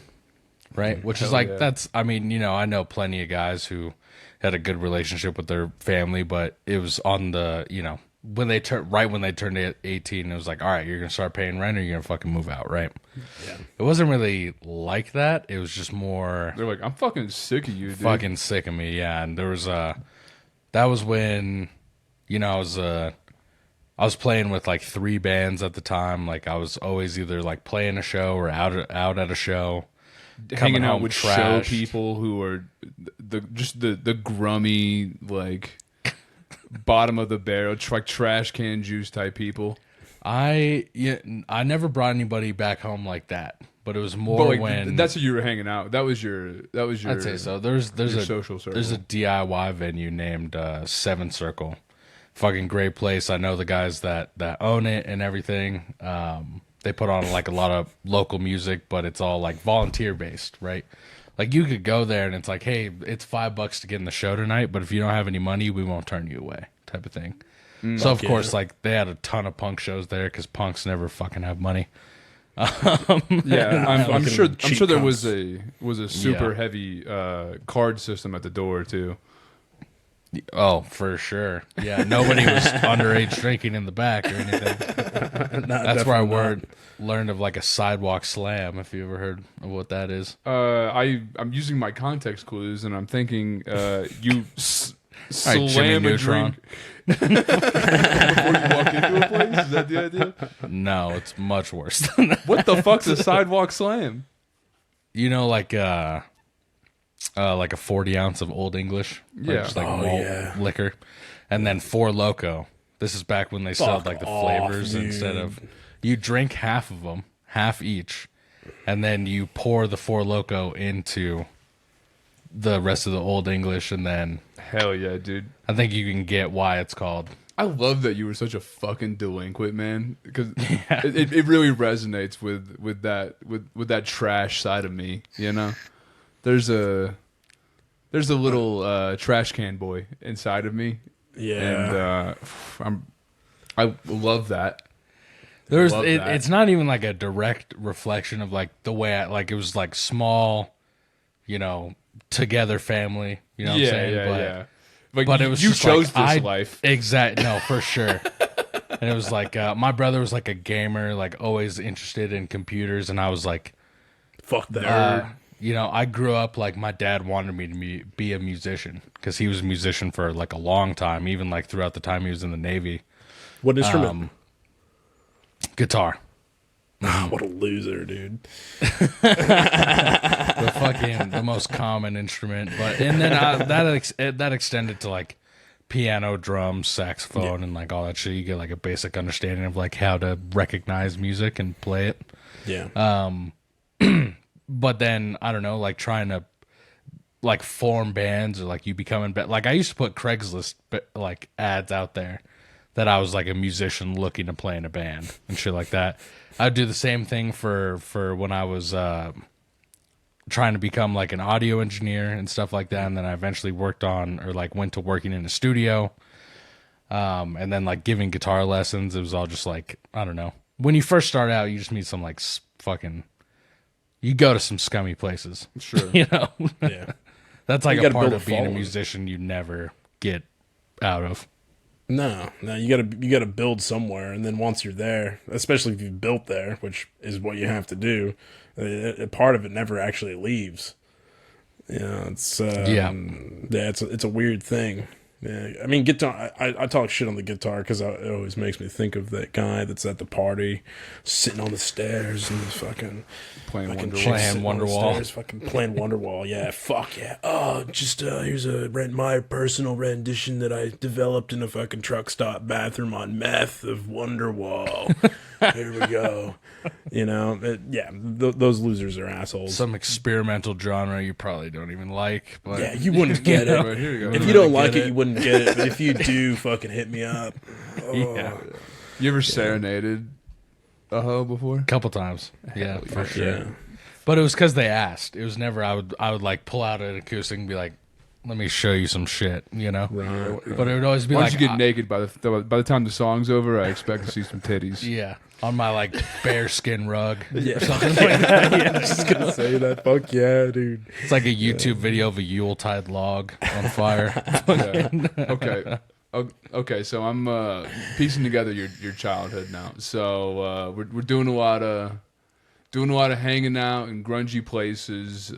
right? Which is Hell like yeah. that's. I mean, you know, I know plenty of guys who had a good relationship with their family, but it was on the, you know, when they turned 18, it was like, all right, you're gonna start paying rent, or you're gonna fucking move out, right? Yeah. It wasn't really like that. It was just more They're like, I'm fucking sick of you, dude. fucking sick of me, yeah. And there was that was when, you know, I was playing with like 3 bands at the time. Like I was always either like playing a show or out at a show, Hanging coming out home with trashed. show people who are the grummy, like bottom of the barrel, like trash can juice type people. I never brought anybody back home like that, but it was more But like when that's who you were hanging out. That was your. I'd say so. There's your a social circle. there's a DIY venue named Seven Circle, fucking great place. I know the guys that own it and everything. They put on like a lot of local music, but it's all like volunteer based, right? Like you could go there and it's like, hey, it's $5 to get in the show tonight, but if you don't have any money, we won't turn you away, type of thing. So of course, like they had a ton of punk shows there because punks never fucking have money. Yeah, I'm sure. I'm cheap sure there cunts. was a super Yeah. heavy card system at the door too. Oh, for sure. Yeah, nobody was underage drinking in the back or anything. That's where I learned of like a sidewalk slam. If you ever heard of what that is. I'm using my context clues and I'm thinking you All right, Jimmy slam a Neutron. drink before you walk into a place. Is that the idea? No, it's much worse than that. What the fuck's a sidewalk slam? You know, like a 40 ounce of Old English, like Yeah. just like Oh, malt yeah. liquor, and then Four Loco. This is back when they sold like the off, flavors dude. instead of you drink half of them, half each, and then you pour the Four Loco into the rest of the Old English, and then Hell yeah, dude. I think you can get why it's called I love that you were such a fucking delinquent, man, because it really resonates with that trash side of me. You know, there's a little trash can boy inside of me. Yeah. And I love that. It's not even like a direct reflection of like the way it was like small, together family. You know what I'm saying? Yeah. Like, But it was you just chose like, this life. Exactly. No, for sure. And it was like my brother was like a gamer, like always interested in computers, and I was like, Fuck that. I grew up like my dad wanted me to be a musician because he was a musician for like a long time, even like throughout the time he was in the Navy. What instrument? Guitar. What a loser, dude. The most common instrument, and then that extended to like piano, drums, saxophone, and like all that shit. You get like a basic understanding of like how to recognize music and play it. Yeah. But then I don't know, like trying to like form bands or like you becoming like I used to put Craigslist like ads out there that I was like a musician looking to play in a band and shit like that. I'd do the same thing for when I was trying to become like an audio engineer and stuff like that. And then I eventually went to working in a studio. And then like giving guitar lessons. It was all just like, I don't know. When you first start out, you just meet some like you go to some scummy places. Sure. Yeah. That's like You a gotta part build of a being a following. musician you never get out of. No, you gotta build somewhere, and then once you're there, especially if you've built there, which is what you have to do, part of it never actually leaves. It's it's a weird thing. Yeah, I mean, guitar. I talk shit on the guitar because it always makes me think of that guy that's at the party, sitting on the stairs and fucking Playing fucking Wonderwall. chicks Playing sitting on the Wonderwall. stairs, fucking playing Wonderwall. Yeah, fuck yeah. Oh, just here's my personal rendition that I developed in a fucking truck stop bathroom on meth of Wonderwall. Here we go. Those losers are assholes. Some experimental genre you probably don't even like, but Yeah, you wouldn't get it. Right, here you go. If you don't like it, you wouldn't get it. But if you do, fucking hit me up. yeah, You ever serenaded a hoe before? a couple times. Yeah, for sure. Yeah. But it was because they asked. It was never I would like pull out an acoustic and be like, "Let me show you some shit," Right. But it would always be Why like, don't you get naked by the time the song's over? I expect to see some titties. yeah, on my like bearskin rug. Yeah, something like that. Yeah, I was just gonna say that. Fuck yeah, dude. It's like a YouTube video of a Yuletide log on fire. Yeah. Okay. So I'm piecing together your childhood now. So we're doing a lot of hanging out in grungy places.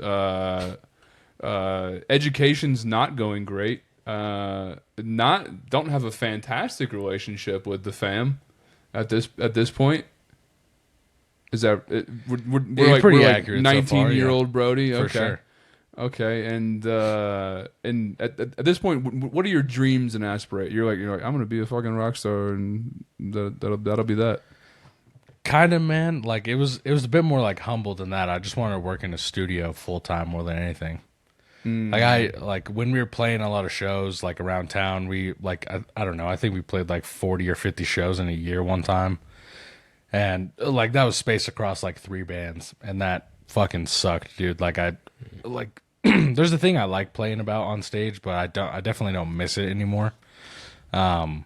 Education's not going great. Don't have a fantastic relationship with the fam at this point. Is that we're pretty like accurate so far, 19-year-old Brodie? For Okay. sure. Okay, and at this point, what are your dreams and aspirations? You're like I'm gonna be a fucking rock star, and that'll be that. Kind of, man. Like it was a bit more like humble than that. I just wanted to work in a studio full time more than anything. Like when we were playing a lot of shows like around town, we like I don't know, I think we played like 40 or 50 shows in a year one time. And like that was spaced across like 3 bands, and that fucking sucked, dude. Like there's a thing I like playing about on stage, but I definitely don't miss it anymore. I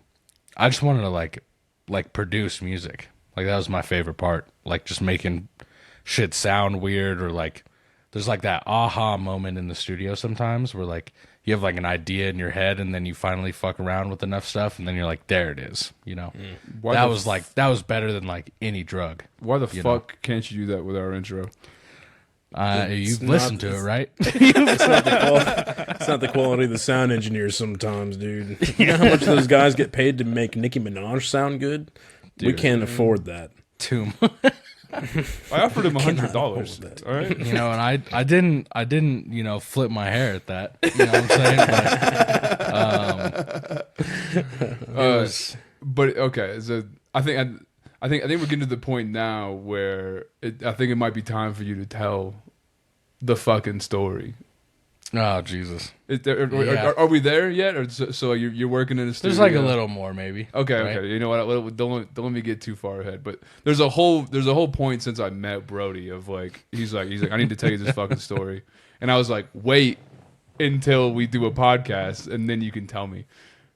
just wanted to like produce music. Like that was my favorite part. Like just making shit sound weird, or like there's like that aha moment in the studio sometimes where like you have like an idea in your head and then you finally fuck around with enough stuff and then you're like, there it is, that was better than like any drug. Why the fuck can't you do that with our intro? You've listened to it, right? It's not the quality of the sound engineers sometimes, dude. You know how much those guys get paid to make Nicki Minaj sound good? We can't afford that. Too I offered him $100. All right. and I didn't flip my hair at that. You know what I'm saying? But okay, so I think we're getting to the point now where I think it might be time for you to tell the fucking story. Oh Jesus! Are we there yet? Or so you're working in a studio? There's like a little more, maybe. Okay, right? okay. You know what? Don't let me get too far ahead. But there's a whole point since I met Brodie of like he's like I need to tell you this fucking story, and I was like, wait until we do a podcast and then you can tell me.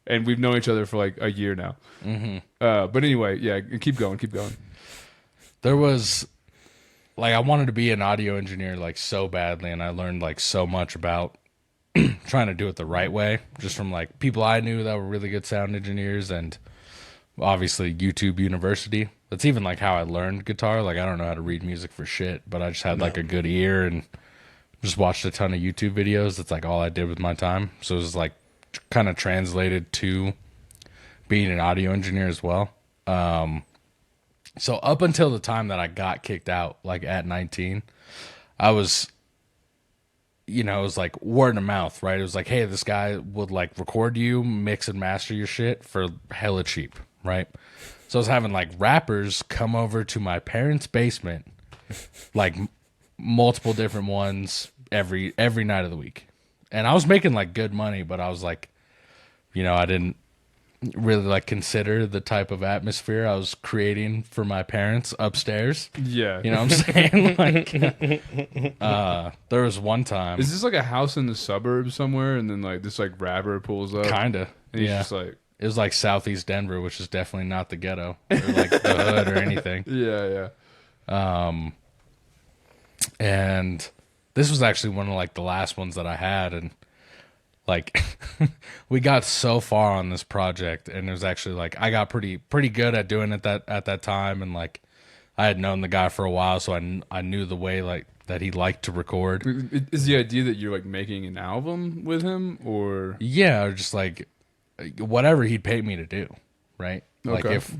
And we've known each other for like a year now. Mm-hmm. But anyway, yeah, keep going. There was like I wanted to be an audio engineer like so badly, and I learned like so much about trying to do it the right way, just from like people I knew that were really good sound engineers, and obviously YouTube University. That's even like how I learned guitar. Like I don't know how to read music for shit, but I just had like a good ear and just watched a ton of YouTube videos. That's like all I did with my time. So it was like kind of translated to being an audio engineer as well. So up until the time that I got kicked out, like at 19, I was, it was like word of mouth, right? It was like, hey, this guy would like record you, mix and master your shit for hella cheap, right? So I was having like rappers come over to my parents' basement, like multiple different ones every night of the week. And I was making like good money, but I was like, I didn't really like consider the type of atmosphere I was creating for my parents upstairs. Yeah. You know what I'm saying? Like, there was one time. Is this like a house in the suburbs somewhere, and then like this like rapper pulls up? Kinda. And he's Yeah. just like, It was like Southeast Denver, which is definitely not the ghetto or like the hood or anything. yeah. And this was actually one of like the last ones that I had, and like we got so far on this project, and it was actually like I got pretty good at doing it at that time, and like I had known the guy for a while, so I knew the way like that he liked to record. Is the idea that you're like making an album with him, or Yeah, or just like whatever he'd pay me to do, right? Like Okay. if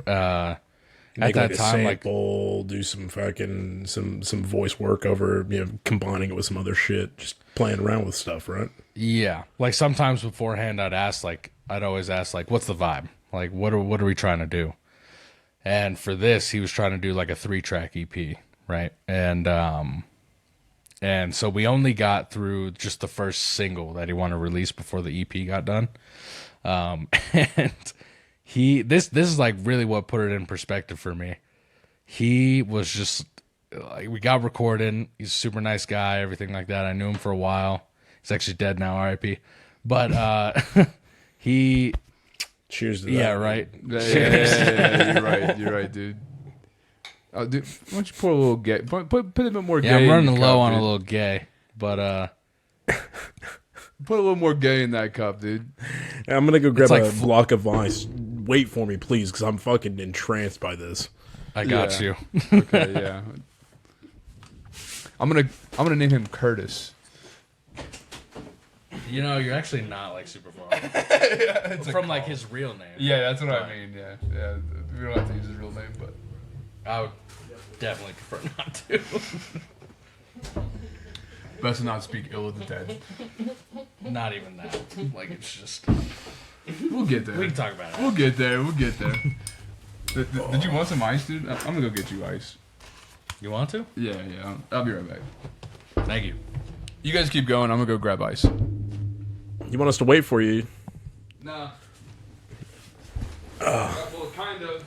Make at like that a time, like sample, do some fucking some voice work over, combining it with some other shit, just playing around with stuff, right? yeah, like sometimes beforehand, I'd always ask like, what's the vibe? Like, what are we trying to do? And for this, he was trying to do like a 3-track EP, right? And so we only got through just the first single that he wanted to release before the EP got done. And this is like really what put it in perspective for me. He was just like, we got recording. He's a super nice guy, everything like that. I knew him for a while. He's actually dead now, R.I.P. But he, Cheers to that. yeah, right. yeah, you're right, dude. Dude, why don't you pour a little gay? Put a bit more gay. Yeah, I'm in your running low cup, on dude. a little gay, but Put a little more gay in that cup, dude. I'm gonna go grab like a block of ice. Wait for me, please, because I'm fucking entranced by this. I got Yeah. you. Okay, yeah. I'm gonna name him Curtis. You know, you're actually not like super far off. From like his real name. Yeah, that's what I mean. Yeah. We don't have to use his real name, but I would definitely prefer not to. best to not speak ill of the dead. Not even that. Like, it's just, We'll get there. we can talk about it. We'll get there. Did you want some ice, dude? I'm gonna go get you ice. You want to? Yeah. I'll be right back. Thank you. You guys keep going. I'm gonna go grab ice. You want us to wait for you? Nah. Well, kind of.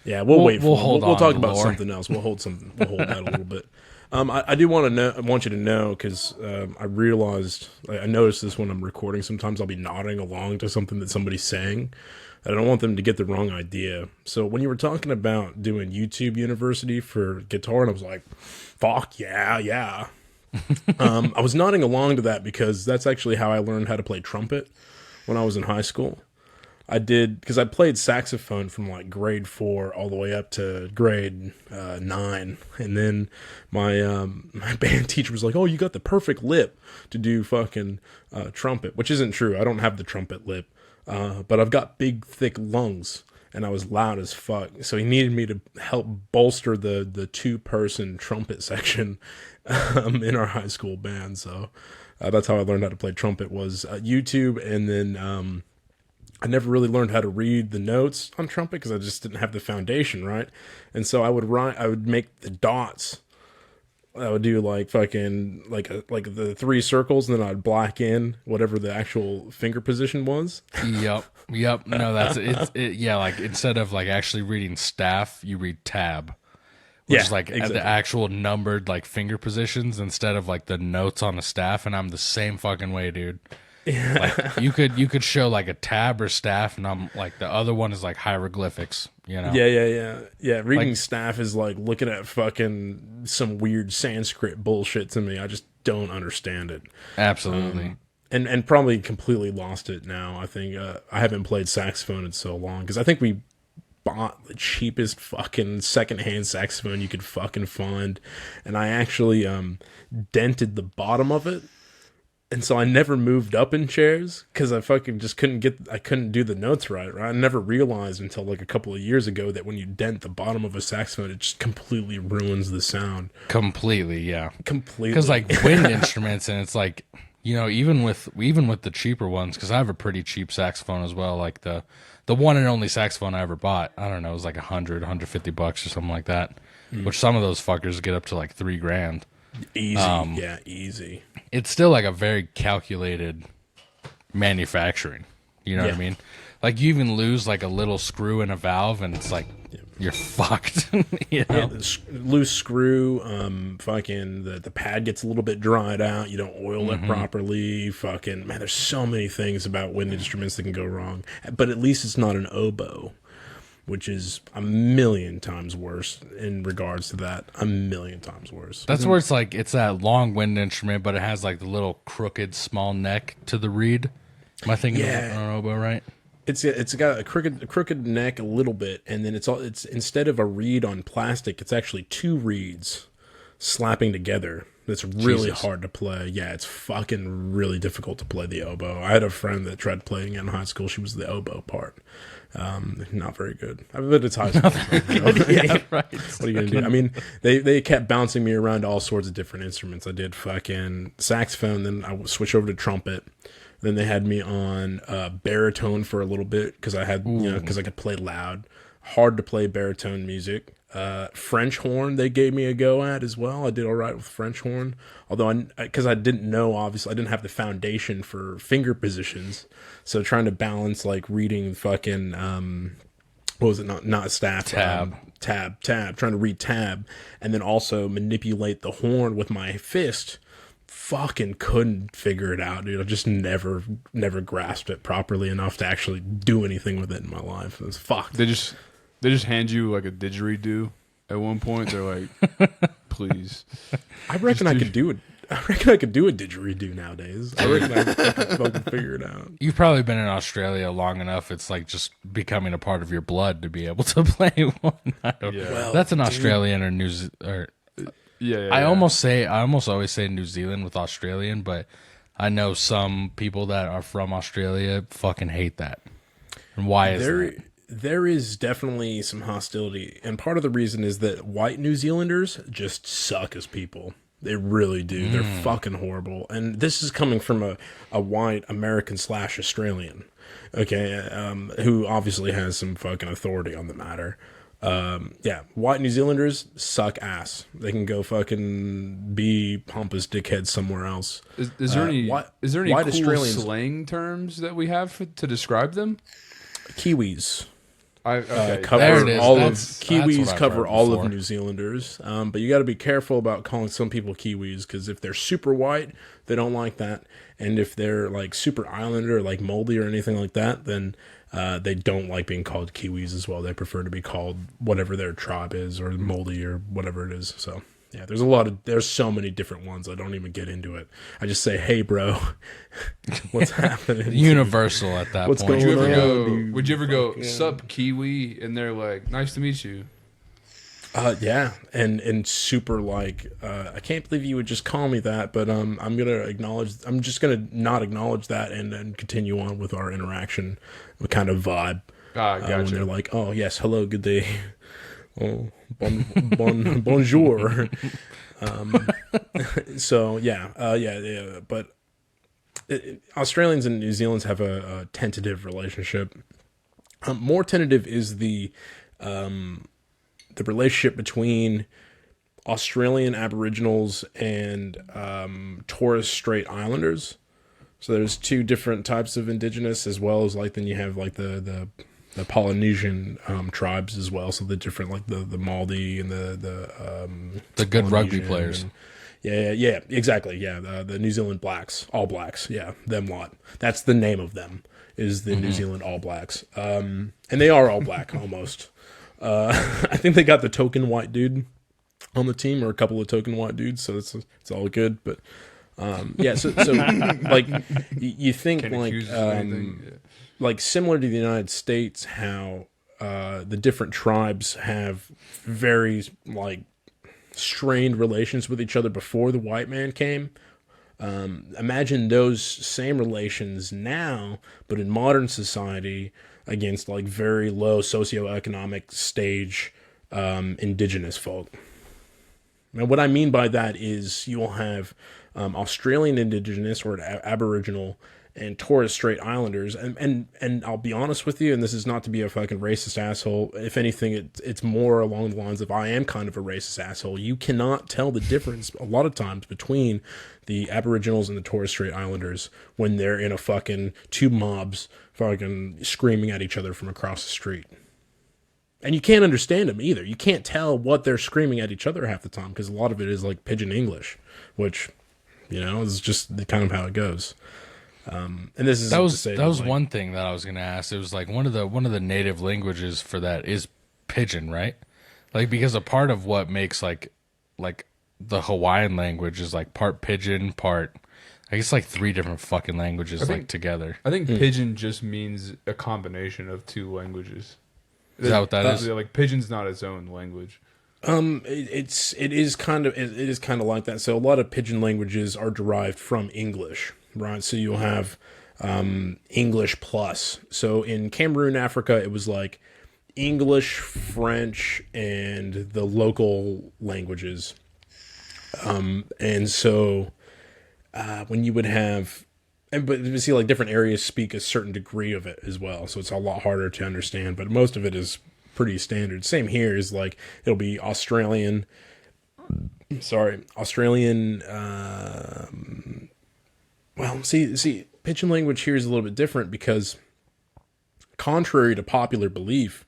Yeah, we'll wait. we'll For hold We'll on talk to about lore. something else. We'll hold that a little bit. I do want to know. I want you to know because I realized I noticed this when I'm recording. Sometimes I'll be nodding along to something that somebody's saying. I don't want them to get the wrong idea. So when you were talking about doing YouTube University for guitar, and I was like, "Fuck yeah." I was nodding along to that because that's actually how I learned how to play trumpet when I was in high school. I did, because I played saxophone from like grade 4 all the way up to grade 9. And then my band teacher was like, "Oh, you got the perfect lip to do fucking trumpet," which isn't true. I don't have the trumpet lip, but I've got big, thick lungs. And I was loud as fuck. So he needed me to help bolster the 2-person trumpet section in our high school band. So that's how I learned how to play trumpet, was YouTube. And then I never really learned how to read the notes on trumpet because I just didn't have the foundation, right? And so I would make the dots I would do like fucking like the three circles, and then I'd black in whatever the actual finger position was. Yep. No, that's it. Yeah, like instead of like actually reading staff, you read tab, which is like exactly. the actual numbered like finger positions instead of like the notes on the staff. And I'm the same fucking way, dude. Like you could show like a tab or staff, and I'm like the other one is like hieroglyphics. You know? Yeah. Reading Like- staff is like looking at fucking some weird Sanskrit bullshit to me. I just don't understand it. Absolutely. And probably completely lost it now. I think I haven't played saxophone in so long because I think we bought the cheapest fucking secondhand saxophone you could fucking find, and I actually dented the bottom of it, and so I never moved up in chairs because I fucking just couldn't do the notes right. I never realized until like a couple of years ago that when you dent the bottom of a saxophone, it just completely ruins the sound. Completely, yeah. Completely. Because like wind instruments, and it's like, you know, even with the cheaper ones, because I have a pretty cheap saxophone as well. Like the one and only saxophone I ever bought, I don't know, it was like $150 or something like that. Which some of those fuckers get up to like $3,000. Easy, easy. It's still like a very calculated manufacturing. You know what I mean? Like you even lose like a little screw in a valve, and it's like you're fucked. You know? Loose screw, fucking the pad gets a little bit dried out. You don't oil it properly. Fucking man, there's so many things about wind instruments that can go wrong. But at least it's not an oboe, which is a million times worse in regards to that. A million times worse. That's where it's like it's that long wind instrument, but it has like the little crooked small neck to the reed. Am I thinking of an oboe right? It's got a crooked neck a little bit, and then it's instead of a reed on plastic, it's actually two reeds slapping together. It's really hard to play. Yeah, it's fucking really difficult to play the oboe. I had a friend that tried playing it in high school. She was the oboe part. Not very good. I bet it's high school. Yeah, right. What are you gonna do? I mean, they kept bouncing me around to all sorts of different instruments. I did fucking saxophone, then I would switch over to trumpet. Then they had me on baritone for a little bit because I had, because I could play loud. Hard to play baritone music. French horn they gave me a go at as well. I did all right with French horn, although because I didn't know, obviously I didn't have the foundation for finger positions, so trying to balance like reading fucking what was it, not staff, tab, trying to read tab, and then also manipulate the horn with my fist. Fucking couldn't figure it out, dude. I just never grasped it properly enough to actually do anything with it in my life. It was fucked. They just hand you like a didgeridoo at one point. They're like, please. I reckon I could do it. I reckon I could do a didgeridoo nowadays. I reckon I could fucking figure it out. You've probably been in Australia long enough. It's like just becoming a part of your blood to be able to play one. Well, that's an Australian or New Zealand. I almost always say New Zealand with Australian, but I know some people that are from Australia fucking hate that. And why is that? There is definitely some hostility, and part of the reason is that white New Zealanders just suck as people. They really do. They're fucking horrible. And this is coming from a white American / Australian, okay, who obviously has some fucking authority on the matter. White New Zealanders suck ass. They can go fucking be pompous dickheads somewhere else. Is there any white cool Australians, slang terms that we have to describe them? Kiwis. There it is. Kiwis I've cover heard all before. of New Zealanders, but you got to be careful about calling some people Kiwis, because if they're super white, they don't like that, and if they're like super islander, or like moldy or anything like that, then they don't like being called Kiwis as well. They prefer to be called whatever their tribe is, or moldy, or whatever it is. So yeah, there's so many different ones. I don't even get into it. I just say, hey, bro, what's happening? Universal at that What's point. going Would you ever on? go? dude? Would you ever go? Fuck yeah. Sup, Kiwi, and they're like, nice to meet you. Yeah, and super like, I can't believe you would just call me that, but I'm just gonna not acknowledge that and then continue on with our interaction, kind of vibe. Gotcha. When they're like, oh yes, hello, good day, oh bonjour. So yeah, but Australians and New Zealanders have a tentative relationship. More tentative is the relationship between Australian Aboriginals and Torres Strait Islanders. So there's two different types of indigenous, as well as like then you have like the Polynesian tribes as well. So the different like the Māori and The good rugby Polynesian players. and- yeah, exactly. Yeah, the New Zealand Blacks, All Blacks. Yeah, them lot. That's the name of them. Is the New Zealand All Blacks. And they are all black almost. I think they got the token white dude on the team, or a couple of token white dudes, so it's all good. But yeah, so like you think Can't like accuse us of anything. Yeah. like similar to the United States, how the different tribes have very like strained relations with each other before the white man came. Imagine those same relations now, but in modern society against like very low socioeconomic stage indigenous folk. Now, what I mean by that is you will have Australian Indigenous or Aboriginal and Torres Strait Islanders, and I'll be honest with you, and this is not to be a fucking racist asshole. If anything, it's more along the lines of I am kind of a racist asshole. You cannot tell the difference a lot of times between the Aboriginals and the Torres Strait Islanders when they're in a fucking two mobs fucking screaming at each other from across the street. And you can't understand them either. You can't tell what they're screaming at each other half the time because a lot of it is like pidgin English, which, you know, is just the kind of how it goes. And this is That was one thing that I was gonna ask. It was like one of the native languages for that is pidgin, right? Like because a part of what makes like the Hawaiian language is like part pidgin, part I guess like 3 different fucking languages like together. I think pidgin just means a combination of 2 languages. Is that what that is? Like pidgin's not its own language. It is kind of like that. So a lot of pidgin languages are derived from English, right? So you'll have English plus. So in Cameroon, Africa, it was like English, French, and the local languages. And so when you would have, but you see like different areas speak a certain degree of it as well. So it's a lot harder to understand, but most of it is pretty standard. Same here is like, it'll be Australian, well, see, pidgin language here is a little bit different because contrary to popular belief,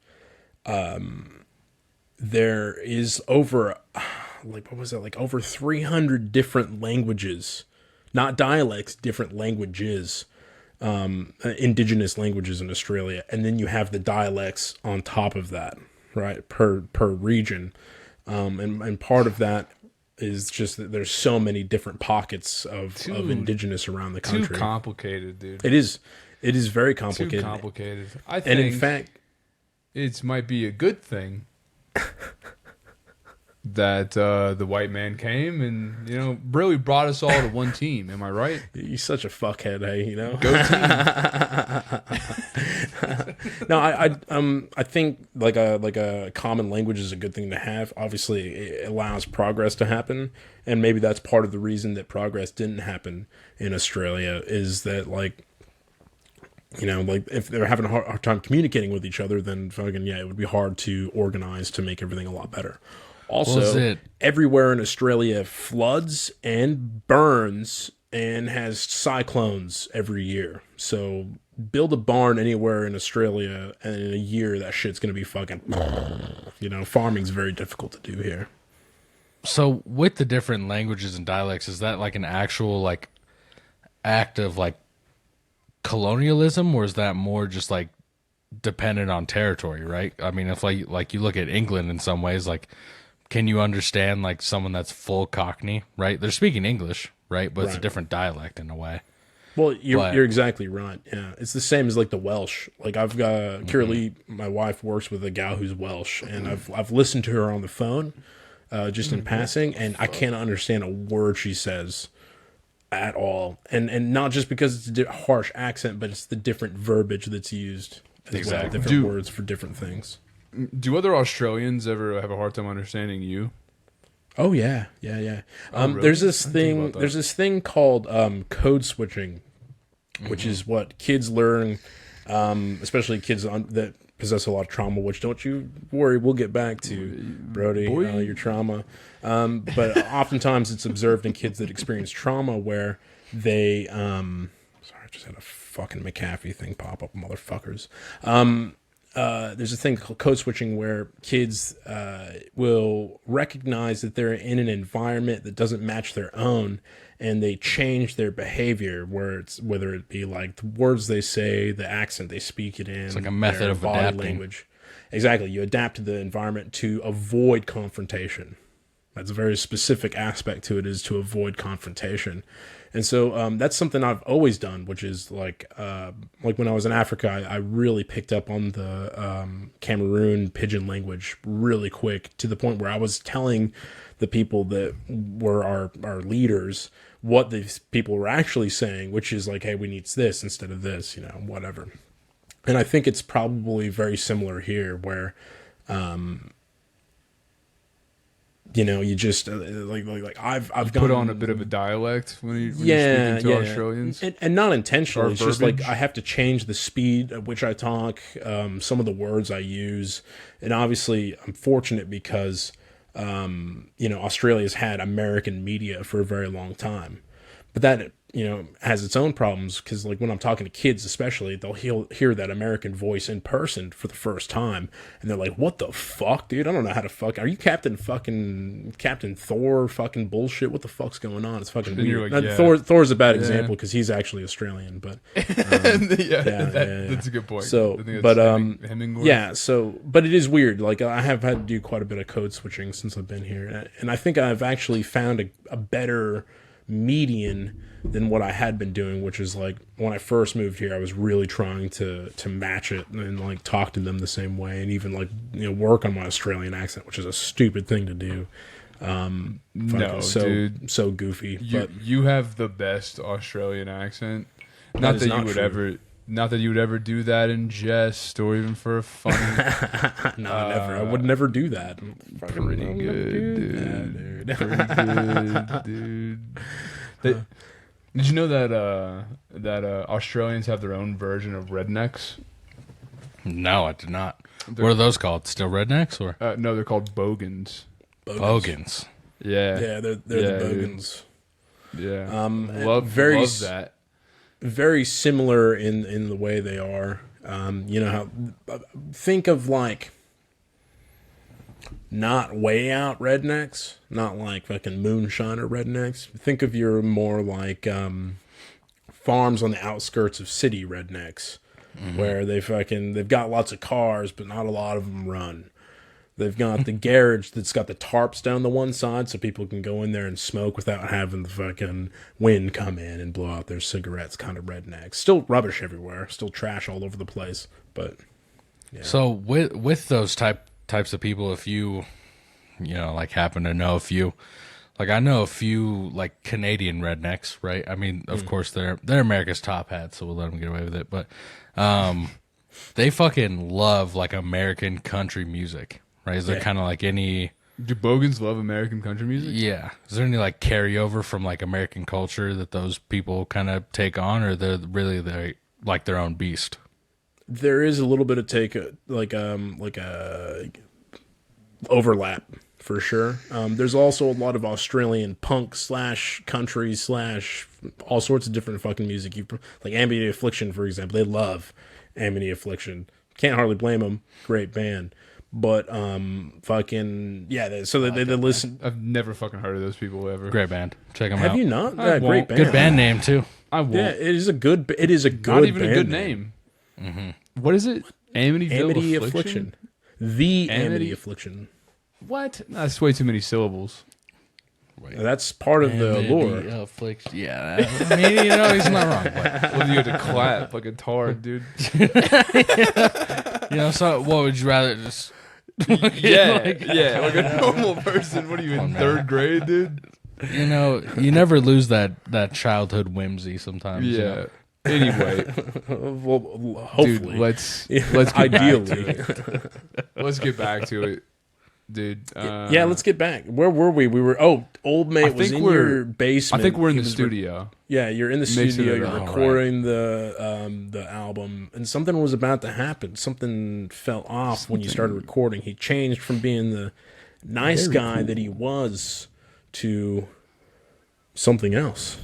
there is over, like, what was that? Like over 300 different languages, not dialects, different languages, indigenous languages in Australia. And then you have the dialects on top of that, right? Per region. And part of that is just that there's so many different pockets of indigenous around the country. Too complicated, dude. It is very complicated. Too complicated. I think And in fact, it might be a good thing that the white man came and, you know, really brought us all to one team. Am I right? you're such a fuckhead, hey, you know? Go team. No, I think like a common language is a good thing to have. Obviously, it allows progress to happen, and maybe that's part of the reason that progress didn't happen in Australia is that, like, you know, like if they're having a hard time communicating with each other, then fucking yeah, it would be hard to organize to make everything a lot better. Also, everywhere in Australia floods and burns and has cyclones every year. So build a barn anywhere in Australia, and in a year that shit's gonna be fucking. You know, farming's very difficult to do here. So with the different languages and dialects, is that like an actual like act of like colonialism, or is that more just like dependent on territory, right? I mean, if like you look at England in some ways, like can you understand like someone that's full Cockney, right? They're speaking English, right? But it's a different dialect in a way. Well, you're exactly right. Yeah, it's the same as like the Welsh. Like I've got Curly, my wife works with a gal who's Welsh, and I've listened to her on the phone, just in passing, and I can't understand a word she says at all. And not just because it's a harsh accent, but it's the different verbiage that's used as well, different words for different things. Do other Australians ever have a hard time understanding you? Oh yeah. Really? There's this thing called code switching, which is what kids learn especially kids that possess a lot of trauma. Which don't you worry, we'll get back to Brodie, your trauma. But oftentimes it's observed in kids that experience trauma where they. Sorry, I just had a fucking McAfee thing pop up, motherfuckers. There's a thing called code switching where kids will recognize that they're in an environment that doesn't match their own, and they change their behavior, whether it be like the words they say, the accent they speak it in. It's like a method of body adapting. language. Exactly. You adapt to the environment to avoid confrontation. That's a very specific aspect to it, is to avoid confrontation. And so that's something I've always done, which is like when I was in Africa, I really picked up on the Cameroon pidgin language really quick, to the point where I was telling the people that were our leaders what these people were actually saying, which is like, hey, we need this instead of this, whatever. And I think it's probably very similar here, where you just like I've put on a bit of a dialect when you're speaking to Australians, and not intentionally. Or It's just like verbiage. I have to change the speed at which I talk, some of the words I use, and obviously I'm fortunate because Australia's had American media for a very long time, but that has its own problems, because like when I'm talking to kids especially, they'll hear that American voice in person for the first time, and they're like, what the fuck, dude? I don't know how to fuck. Are you Captain Thor fucking bullshit? What the fuck's going on? It's fucking Then you're weird. like, yeah. Thor's a bad example because he's actually Australian, but that's a good point. so, I think but that's Hemingway. yeah, so, but it is weird. Like I have had to do quite a bit of code switching since I've been here, and I think I've actually found a better median than what I had been doing, which is like when I first moved here, I was really trying to match it and like talk to them the same way, and even like work on my Australian accent, which is a stupid thing to do. No, dude, so goofy. But you have the best Australian accent. Not is that not you would true. ever. Not that you would ever do that in jest or even for a funny. no, never. I would never do that. Pretty good, dude. Pretty good, dude. Did you know that Australians have their own version of rednecks? No, I did not. What are those called? Still rednecks or No, they're called bogans. bogans? Yeah, Yeah, they're Yeah, the dude. bogans. yeah. Love that. Very similar in the way they are. How think of like not way out rednecks, not like fucking moonshiner rednecks. Think of your more like farms on the outskirts of city rednecks, where they've got lots of cars, but not a lot of them run. They've got the garage that's got the tarps down the one side so people can go in there and smoke without having the fucking wind come in and blow out their cigarettes, kind of rednecks. Still rubbish everywhere, still trash all over the place, but So with those types of people, if you like happen to know a few, like I know a few like Canadian rednecks, right? I mean, of course they're America's top hats, so we'll let them get away with it. But they fucking love like American country music, right? Is there kind of like any? Do bogans love American country music? Yeah. Is there any like carryover from like American culture that those people kind of take on, or they're like their own beast? there is a little bit of like a overlap for sure. There's also a lot of Australian punk / country / all sorts of different fucking music. Like Ambient Affliction, for example. They love Ambient Affliction. Can't hardly blame them. Great band. But fucking yeah. So they listen. I've never fucking heard of those people ever. Great band. Check them Have out. you not? I Yeah, won't. great band. Good band name too. I won't. Yeah, it is a good. It is a good. Not even band a good name. What is it? Amity Affliction? Affliction. The Amity- Amity Affliction. What? That's way too many syllables. That's part of the lore. Affliction. Yeah. I mean, he's not wrong. But, Well, you had to clap like a tard, dude. so what would you rather just? Yeah, like a normal person. What are you in third grade, dude? You never lose that childhood whimsy sometimes. Yeah. Anyway, Well, hopefully, dude, let's get ideally. back to it. Let's get back to it. dude. Yeah, let's get back. Where were we? We were old mate was in your basement. I think we're in He the was studio. Yeah, you're in the Mixing studio. it You're up. recording the album, and something was about to happen. Something fell off when you started recording. He changed from being the nice guy that he was to something else.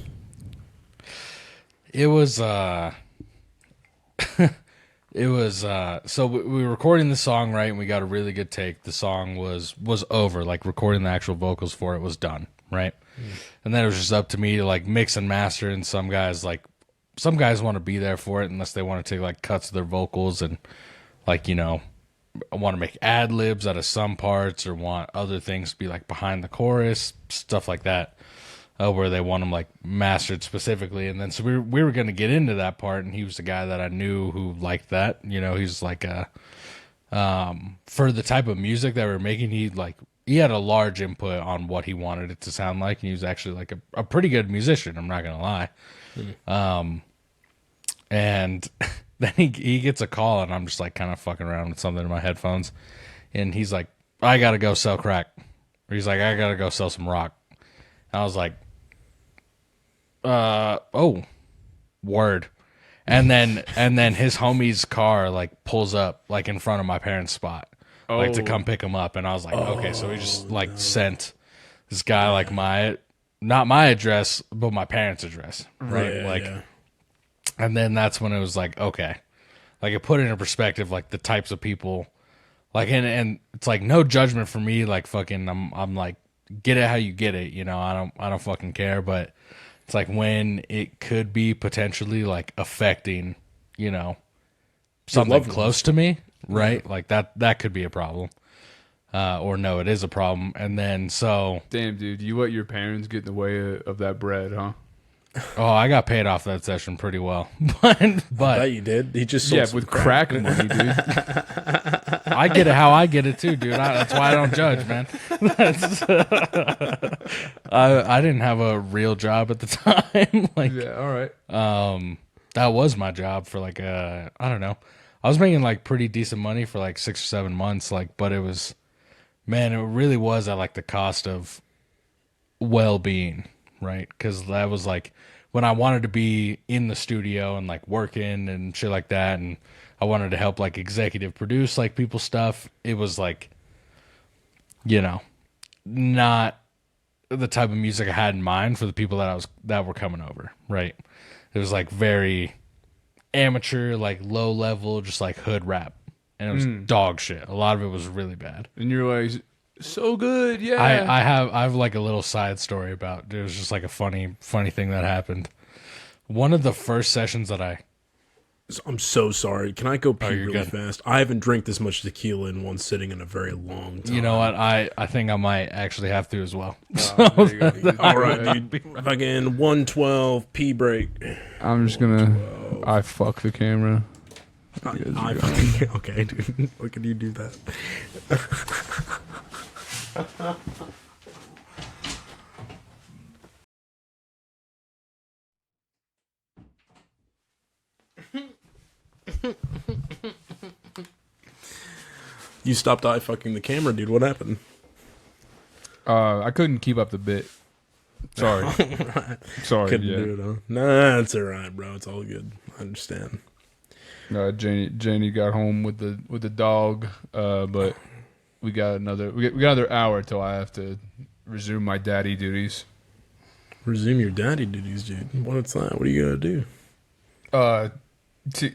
It was so we were recording the song, right, and we got a really good take. The song was over, like recording the actual vocals for it was done, right? And then it was just up to me to like mix and master, and some guys want to be there for it unless they want to take like cuts of their vocals and like, you know, want to make ad libs out of some parts or want other things to be like behind the chorus, stuff like that. Where they want them like mastered specifically. And then so we were going to get into that part, and he was the guy that I knew who liked that. You know, he's like for the type of music that we're making, he had a large input on what he wanted it to sound like, and he was actually like a pretty good musician, I'm not going to lie. And then he gets a call, and I'm just like kind of fucking around with something in my headphones, and he's like, I got to go sell crack. Or he's like, I got to go sell some rock. And I was like, oh, word. And then his homie's car like pulls up like in front of my parents' spot, like to come pick him up. And I was like, okay, so he just like sent this guy like not my address, but my parents' address, right? Yeah. And then that's when it was like, okay, like it put it in perspective, like the types of people, like, and it's like no judgment for me, like fucking, I'm like, get it how you get it, you know, I don't fucking care, but it's like when it could be potentially like affecting, you know, something close to me, right? Like that could be a problem. Or no, it is a problem. And then so Damn, dude, you let your parents get in the way of that bread, huh? oh, I got paid off that session pretty well. but I bet you did. He just sold some with crack money, dude. I get it how I get it too, dude. That's why I don't judge, man. I didn't have a real job at the time. Like, Yeah, all right. that was my job for like I don't know. I was making like pretty decent money for like 6 or 7 months, like, but it was, man, it really was at like the cost of well-being, right? Because that was like when I wanted to be in the studio and like working and shit like that, and I wanted to help like executive produce like people's stuff. It was like, you know, not the type of music I had in mind for the people that were coming over, right? It was like very amateur, like low level, just like hood rap, and it was dog shit. A lot of it was really bad. And you're like, so good, yeah. I have like a little side story about it. Was just like a funny thing that happened. One of the first sessions that I'm so sorry. Can I go pee you're really good. fast? I haven't drank this much tequila in one sitting in a very long time. you know what, I think I might actually have to as well. There you go, dude. All right, dude. Fucking 112 pee break. I'm just gonna. I fuck the camera. I fucking okay, dude. Look at you do that. You stopped eye fucking the camera, dude. What happened? I couldn't keep up the bit. Sorry. Sorry. Couldn't Yeah. do it, huh? Nah, it's alright, bro. It's all good. I understand. Janie got home with the dog, but we got another hour till I have to resume my daddy duties. Resume your daddy duties, dude. What's that? What are you gonna do? To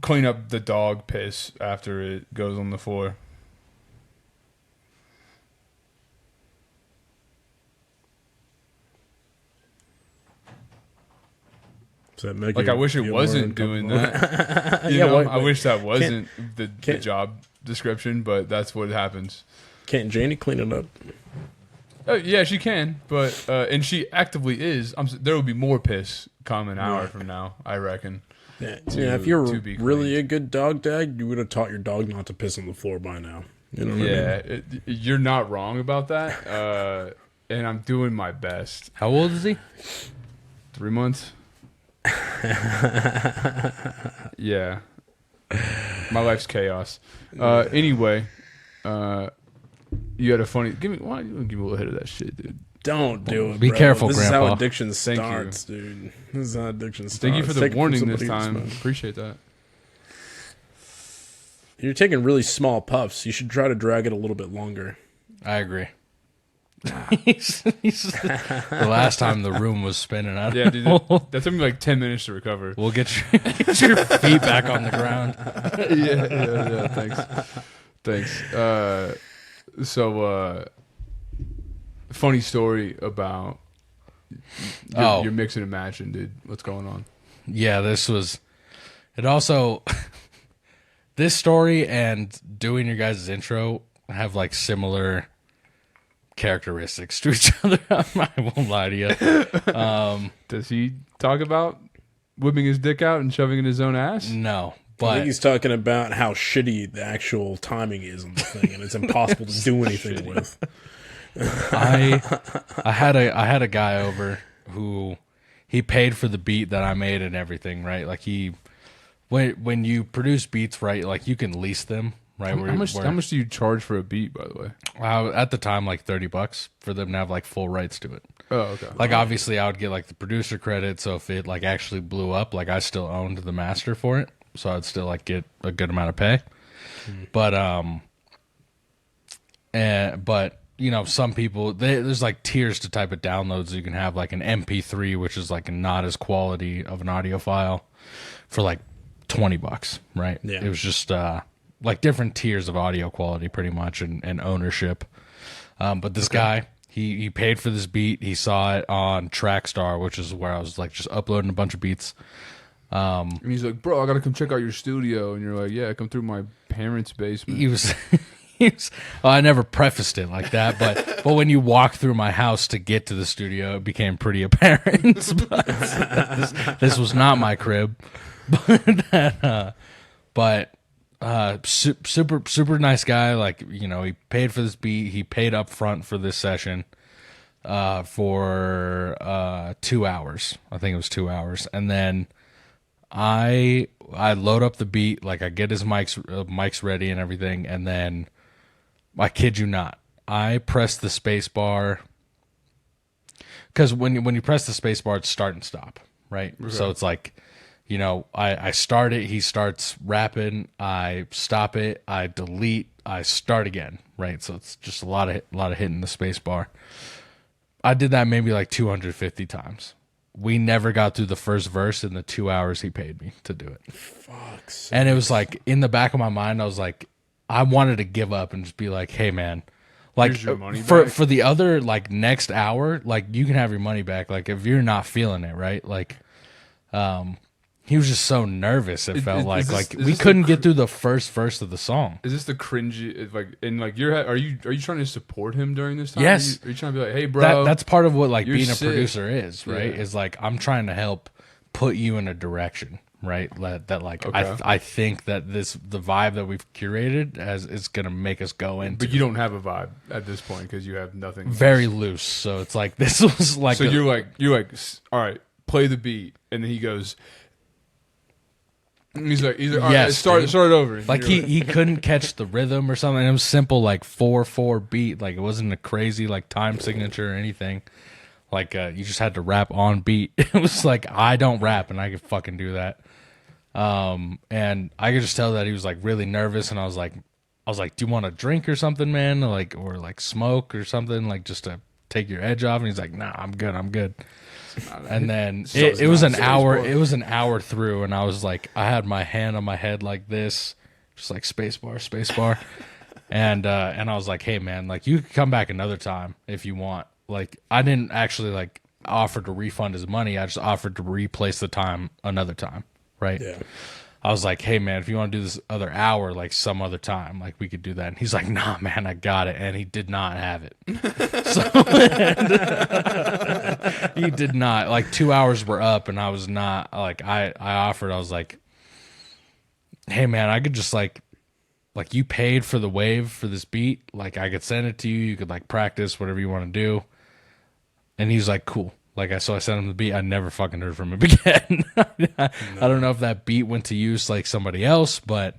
clean up the dog piss after it goes on the floor. Does that make Like, you I wish it feel more wasn't doing uncomfortable? that. You Yeah, know, wait, I wish that wasn't the can't- job description, but that's what happens. Can't Janie clean it up? Yeah, she can, but and she actively is. There will be more piss come an hour from now, I reckon. Yeah, To- if you're to be really cleaned. a good dog dad, you would have taught your dog not to piss on the floor by now. You know what I mean? You're not wrong about that, and I'm doing my best. How old is he? 3 months. Yeah, my life's chaos. Anyway, You had a funny. Why don't you give me a little hit of that shit, dude? Don't do it. Be bro. careful, This Grandpa. is how addiction Thank you. starts, dude. This is how addiction starts. Thank you for the Take it from warning somebody this who time. smokes. Appreciate that. You're taking really small puffs. You should try to drag it a little bit longer. I agree. The last time the room was spinning, I don't Yeah, dude. know. That took me like 10 minutes to recover. We'll get your feet back on the ground. Yeah. Thanks. Funny story about you're mixing and matching, dude. What's going on? Yeah, it also, this story and doing your guys' intro have like similar characteristics to each other. I won't lie to you. Does he talk about whipping his dick out and shoving it in his own ass? No, I but think he's talking about how shitty the actual timing is on the thing, and it's impossible to do anything with. I had a guy over who he paid for the beat that I made and everything, right? Like when you produce beats, right? Like you can lease them, right? How much do you charge for a beat, by the way? At the time, like $30 for them to have like full rights to it. Oh, okay. Like obviously, I would get like the producer credit, so if it like actually blew up, like I still owned the master for it, so I'd still like get a good amount of pay. But but you know, some people there's like tiers to type of downloads. You can have like an MP3, which is like not as quality of an audio file, for like $20, right? Yeah. It was just like different tiers of audio quality, pretty much, and ownership. But this guy, he paid for this beat. He saw it on Trackstar, which is where I was like just uploading a bunch of beats. And he's like, bro, I gotta come check out your studio. And you're like, yeah, come through my parents' basement. He was, well, I never prefaced it like that, but when you walk through my house to get to the studio, it became pretty apparent. But this was not my crib, but super nice guy. Like, you know, he paid for this beat. He paid up front for this session for 2 hours. I think it was 2 hours, and then I load up the beat, like I get his mics ready and everything, and then I kid you not, I press the space bar, because when you press the space bar, it's start and stop, right? Okay. So it's like, you know, I start it, he starts rapping, I stop it, I delete, I start again, right? So it's just a lot of hitting the space bar. I did that maybe like 250 times. We never got through the first verse in the 2 hours he paid me to do it. Fuck. And it was like, in the back of my mind, I was like, I wanted to give up and just be like, hey man, like Here's your money for back. for the other like next hour, like you can have your money back. Like if you're not feeling it, right? Like, he was just so nervous. It felt like we couldn't get through the first verse of the song. Is this the cringy, like, in like your head? Are you trying to support him during this time? Yes. Are you trying to be like, hey bro, That's part of what like you're being a sick. producer is, right? Yeah. Is like I'm trying to help put you in a direction, right? That like Okay. I think that the vibe that we've curated is gonna make us go into. But you don't have a vibe at this point because you have nothing. Very loose. So it's like this was like So you're like, all right, play the beat, and then he goes. He's like, all right, Yes, start dude. it over. And like you're he couldn't catch the rhythm or something. It was simple like 4/4 beat. Like it wasn't a crazy like time signature or anything. Like you just had to rap on beat. It was like I don't rap and I could fucking do that. And I could just tell that he was like really nervous, and I was like, do you want a drink or something, man? Or like smoke or something, like just to take your edge off? And he's like, nah, I'm good. And then it was an hour. It was an hour through, and I was like, I had my hand on my head like this, just like space bar, and I was like, hey man, like you can come back another time if you want. Like I didn't actually like offer to refund his money. I just offered to replace the time another time, right? Yeah. I was like, hey man, if you want to do this other hour, like some other time, like we could do that. And he's like, nah, man, I got it. And he did not have it. So he did not. Like 2 hours were up, and I was not like I offered. I was like, hey man, I could just like you paid for the wave for this beat. Like I could send it to you. You could like practice whatever you want to do. And he's like, cool. Like so I sent him the beat. I never fucking heard from him again. I don't know if that beat went to use like somebody else, but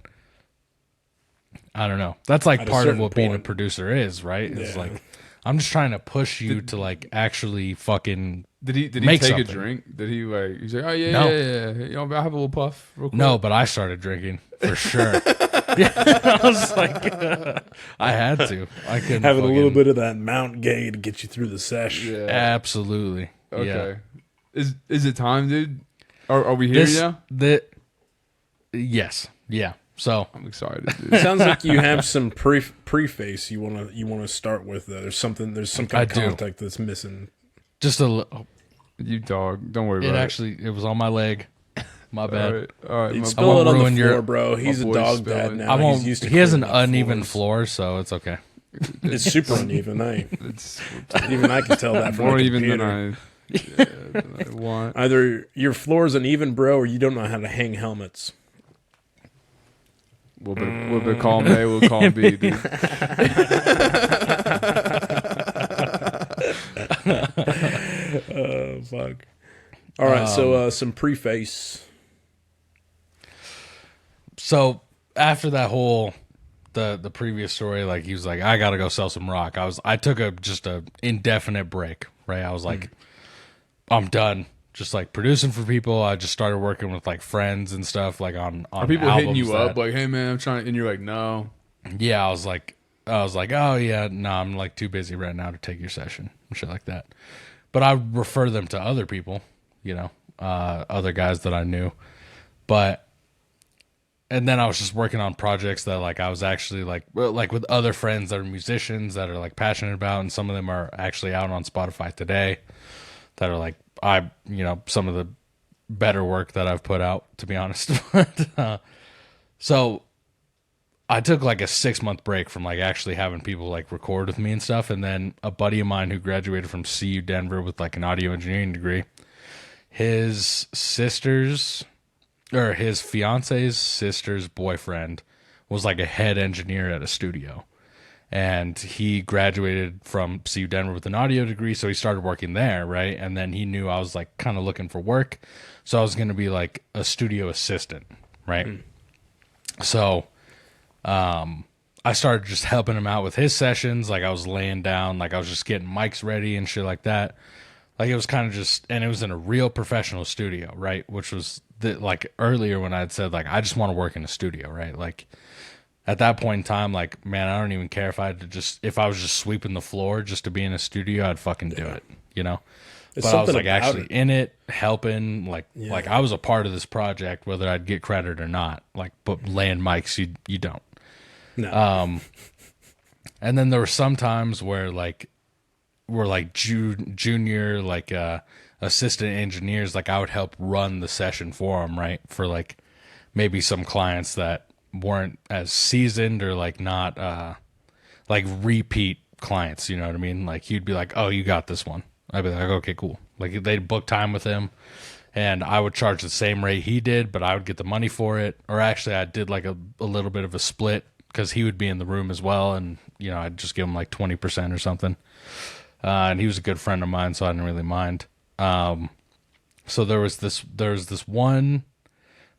I don't know. That's like At a part of certain what being a point. producer is, right? It's Yeah. like I'm just trying to push you to like actually fucking Did he make take something. a drink? Did he like? He's like, oh yeah, No. yeah. You know, I'll have a little puff. Real quick. No, but I started drinking for sure. Yeah, I was like, I had to. I couldn't Having a little fucking- bit of that Mount Gay to get you through the sesh. Yeah. Absolutely. Okay. Yeah. Is it time, dude? Are we here now? Yes. Yeah. So I'm excited, dude. Sounds like you have some preface you wanna start with. There's some kind of I do. contact that's missing. just a little. You dog. Don't worry It about actually it was on my leg. My bad. it. All right. He'd My spill won't it on the ruin floor, your- bro. He's a boy's dog spilling. dad now. I won't. He's used to He has an cleaning up uneven floors. floor, so it's okay. It's super uneven. It's Even I can tell that from more the even than computer. than I want. Either your floor's uneven, bro, or you don't know how to hang helmets. We'll be column A, we'll column B, dude. Oh fuck! All right, so some preface. So after that whole the previous story, like he was like, I gotta go sell some rock. I took just a indefinite break, right? I was like, I'm done. Just like producing for people. I just started working with like friends and stuff, like on Are people hitting albums you that- up like, hey man, I'm trying, and you're like, no. Yeah, I was like, oh yeah, no, I'm like too busy right now to take your session and shit like that. But I refer them to other people, you know, other guys that I knew. And then I was just working on projects that like I was actually like with other friends that are musicians that are like passionate about, and some of them are actually out on Spotify today that are like some of the better work that I've put out, to be honest. But, so I took like a 6-month break from like actually having people like record with me and stuff. And then a buddy of mine who graduated from CU Denver with like an audio engineering degree, his fiance's sister's boyfriend was like a head engineer at a studio. And he graduated from CU Denver with an audio degree, so he started working there, right? And then he knew I was like kind of looking for work, so I was going to be like a studio assistant, right? So I started just helping him out with his sessions. Like I was laying down, like I was just getting mics ready and shit like that. Like it was kind of just, and it was in a real professional studio, right? Which was like earlier when I had said like I just want to work in a studio, right? Like at that point in time, like man, I don't even care if I was just sweeping the floor just to be in a studio, I'd fucking do it, you know. It's But I was something like about actually it. in it, helping, like I was a part of this project, whether I'd get credit or not. Like, but laying mics, you don't. No. And then there were some times where like we're like junior like assistant engineers, like I would help run the session for them, right? For like maybe some clients that weren't as seasoned or like not like repeat clients, you know what I mean? Like you'd be like, oh, you got this one. I'd be like, okay, cool. Like they'd book time with him and I would charge the same rate he did, but I would get the money for it. Or actually I did like a little bit of a split because he would be in the room as well, and you know I'd just give him like 20% or something. And he was a good friend of mine, so I didn't really mind. So there was this one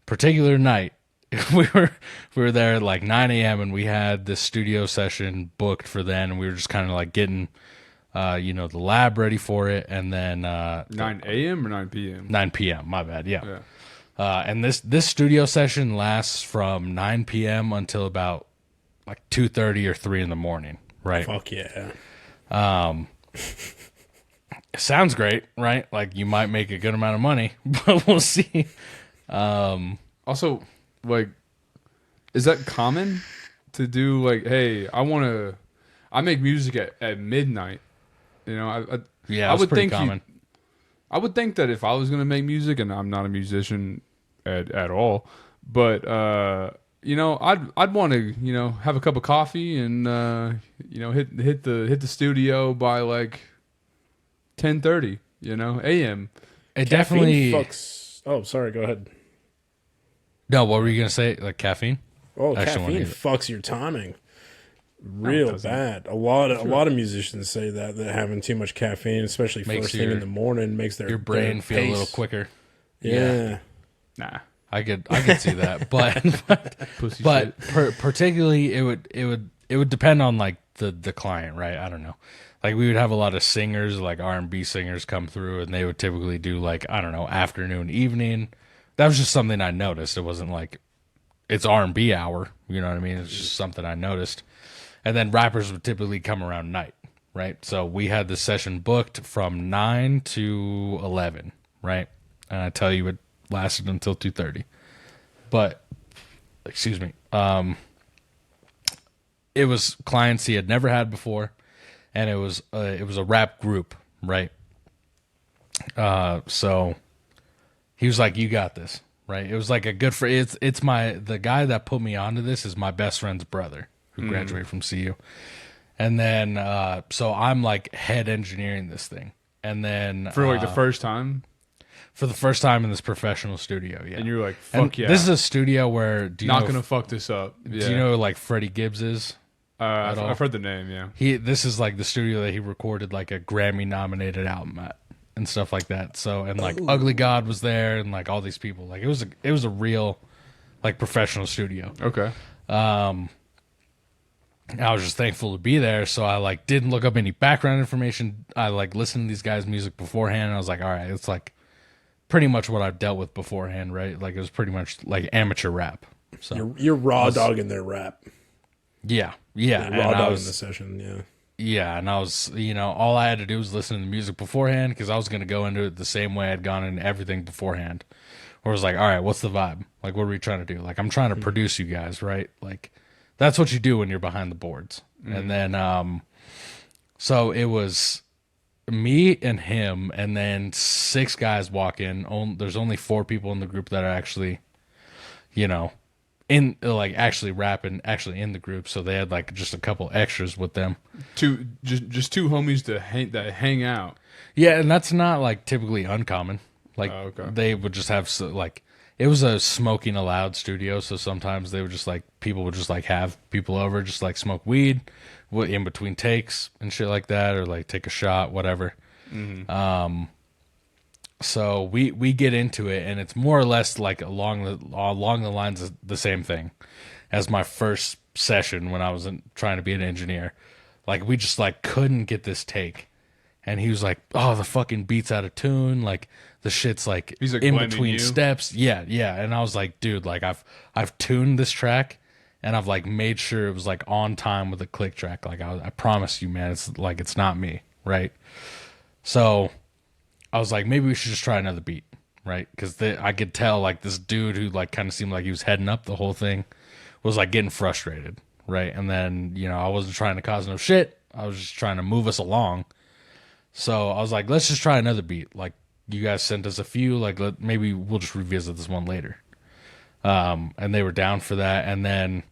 particular night we were there at like 9 a.m. and we had this studio session booked for then, and we were just kind of like getting the lab ready for it, and then 9 a.m. or 9 p.m.? 9 p.m. My bad, yeah. And this studio session lasts from 9 p.m. until about like 2:30 or 3 in the morning, right? Fuck yeah. It sounds great, right? Like you might make a good amount of money, but we'll see. Also, like, is that common to do? Like, hey, I make music at midnight. You know, Yeah, I it's would pretty think common. I would think that if I was gonna make music, and I'm not a musician at all, but I'd want to have a cup of coffee and hit the studio by like 10:30 a.m. It definitely. fucks. Oh, sorry. Go ahead. No, what were you gonna say? Like caffeine? Oh, I actually wanna caffeine hear it. fucks your timing real bad. A lot of musicians say that having too much caffeine, especially Makes first thing in the morning, makes their Your brain feel a little pace. quicker. Yeah. Nah, I could see that, but Pussy but shit. particularly it would depend on like the client, right? I don't know. Like we would have a lot of singers, like R&B singers come through, and they would typically do like, I don't know, afternoon, evening. That was just something I noticed. It wasn't like it's R&B hour, you know what I mean? It's just something I noticed. And then rappers would typically come around night, right? So we had the session booked from 9 to 11, right? And I tell you, it lasted until 2:30. But excuse me, it was clients he had never had before, and it was a rap group, right? So he was like, "You got this," right? It was like a good friend. It's the guy that put me onto this is my best friend's brother who graduated from CU, and then so I'm like head engineering this thing, and then For like the first time, for the first time in this professional studio, yeah. and you're like, And "Fuck yeah!" This is a studio where not gonna fuck this up. Yeah. do you know like Freddie Gibbs is? I've heard the name. Yeah. This is like the studio that he recorded like a Grammy nominated album at and stuff like that. So and like Ugly God was there and like all these people. Like it was a real like professional studio. Okay. I was just thankful to be there, so I like didn't look up any background information. I like listened to these guys' music beforehand, and I was like, all right, it's like pretty much what I've dealt with beforehand, right? Like it was pretty much like amateur rap. So You're raw dogging their rap. yeah. Raw And I dogging was, the session. Yeah. yeah, and I was, all I had to do was listen to the music beforehand because I was going to go into it the same way I'd gone into everything beforehand. Where it was like, all right, what's the vibe? Like, what are we trying to do? Like, I'm trying to produce you guys, right? Like, that's what you do when you're behind the boards. And then, so it was me and him, and then 6 guys walk in. There's only 4 people in the group that are actually, in like actually rapping, actually in the group. So they had like just a couple extras with them. Just two homies that hang out. Yeah, and that's not like typically uncommon. Like okay. they would just have like it was a smoking allowed studio, so sometimes they would just like people would just like have people over, just like smoke weed in between takes and shit like that, or like take a shot, whatever. So we get into it, and it's more or less like along the lines of the same thing as my first session when I was trying to be an engineer. Like we just like couldn't get this take, and he was like, "Oh, the fucking beat's out of tune. Like the shit's like, He's like in blaming between you? steps." Yeah. And I was like, "Dude, like I've tuned this track, and I've like made sure it was like on time with a click track. Like I promise you, man, it's like it's not me, right?" So I was like, maybe we should just try another beat, right? Because I could tell like this dude who like kind of seemed like he was heading up the whole thing was like getting frustrated, right? And then I wasn't trying to cause no shit. I was just trying to move us along. So I was like, let's just try another beat. Like you guys sent us a few. Like maybe we'll just revisit this one later. And they were down for that. And then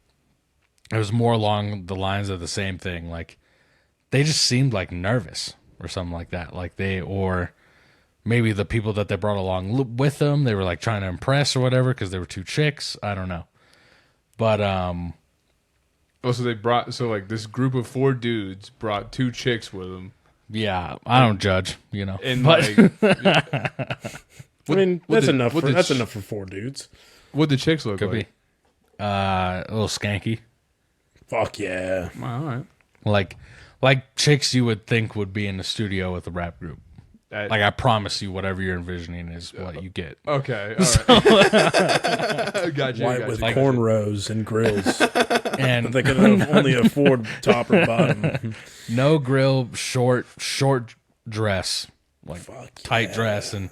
it was more along the lines of the same thing. Like they just seemed like nervous or something like that. Like or maybe the people that they brought along with them, they were like trying to impress or whatever because they were 2 chicks. I don't know. But so like this group of 4 dudes brought 2 chicks with them. yeah, I don't judge, And But I mean, that's enough. what That's the- enough for 4 dudes. What'd the chicks look could like? be a little skanky, Fuck yeah. All right. like chicks you would think would be in the studio with a rap group. That- Like I promise you, whatever you're envisioning is what you get. Okay. All right. Gotcha. White with gotcha. cornrows and grills. And They could only afford top or bottom. no grill, short dress, like Fuck tight yeah. dress, and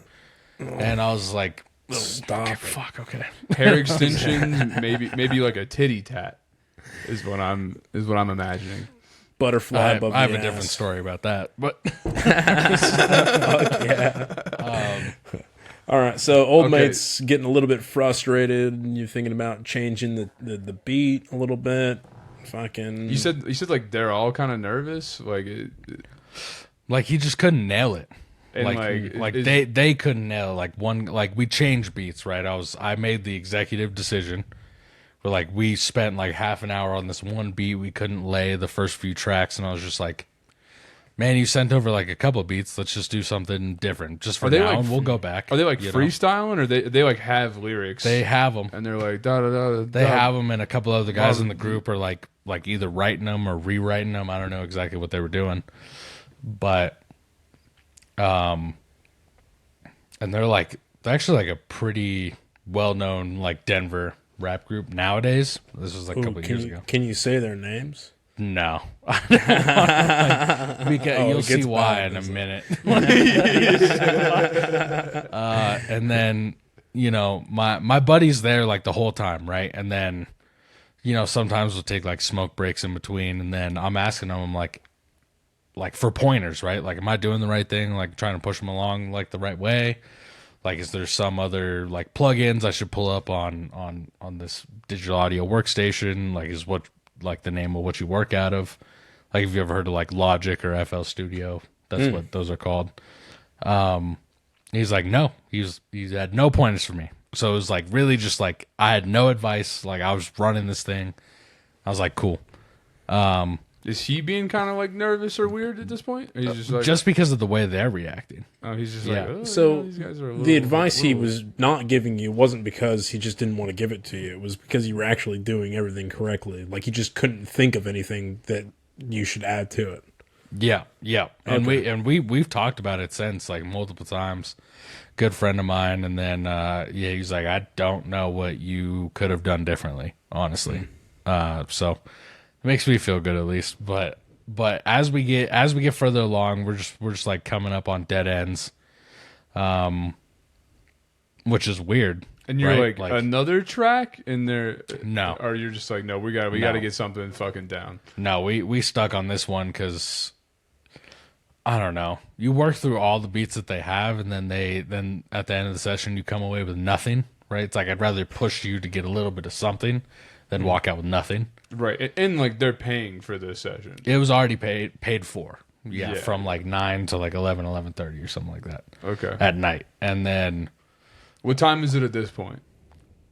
I was like, Stop it. fuck, okay. Hair extensions, maybe like a titty tat is what I'm imagining. Butterfly I above have the a different ass. story about that, but Fuck yeah. All right, so old Okay. mate's getting a little bit frustrated, and you're thinking about changing the beat a little bit. Fucking. You said like they're all kind of nervous, like like he just couldn't nail it. And, Like is- they couldn't nail like one, like we changed beats, right? I made the executive decision where like we spent like half an hour on this one beat. We couldn't lay the first few tracks, and I was just like, man, you sent over like a couple of beats. Let's just do something different just for Are they now, like and we'll go back. Are they like you know? freestyling, or they like have lyrics? They have them. and they're like da da da. They have them, and a couple of the guys in the Love- group are like either writing them or rewriting them. I don't know exactly what they were doing, but and they're actually like a pretty well known like Denver rap group nowadays. This was like a couple of years ago. Can you say their names? No, I don't wanna, because you'll it see gets why bad, in a doesn't minute. And then my buddy's there like the whole time, right? And then sometimes we'll take like smoke breaks in between, and then I'm asking him, I'm like for pointers, right? Like, am I doing the right thing? Like trying to push them along like the right way? Like, is there some other like plugins I should pull up on this digital audio workstation? Like, is what like the name of what you work out of? Like, have you ever heard of like Logic or FL Studio? That's what those are called. He's like, no, he's had no pointers for me. So it was like really just like I had no advice. Like, I was running this thing. I was like, cool. Is he being kind of like nervous or weird at this point? Or he's just like, Just because of the way they're reacting. oh, he's just Yeah. like, oh, So yeah, these guys are a the little- advice he little- was not giving you wasn't because he just didn't want to give it to you. It was because you were actually doing everything correctly. Like, he just couldn't think of anything that you should add to it. Yeah, yeah. And Okay. we've talked about it since, like, multiple times. Good friend of mine, and then he's like, I don't know what you could have done differently, honestly. So it makes me feel good at least. But as we get further along, we're just like coming up on dead ends, which is weird. And you're right? like another track in there? No. Or you're just like, no, we got to get something fucking down. No, we stuck on this one because I don't know. You work through all the beats that they have, and then at the end of the session, you come away with nothing. Right? It's like I'd rather push you to get a little bit of something than walk out with nothing. Right. And like they're paying for this session. It was already paid for. Yeah, Yeah. from like 9 to like 11:30 or something like that. Okay. At night, and then What time is it at this point?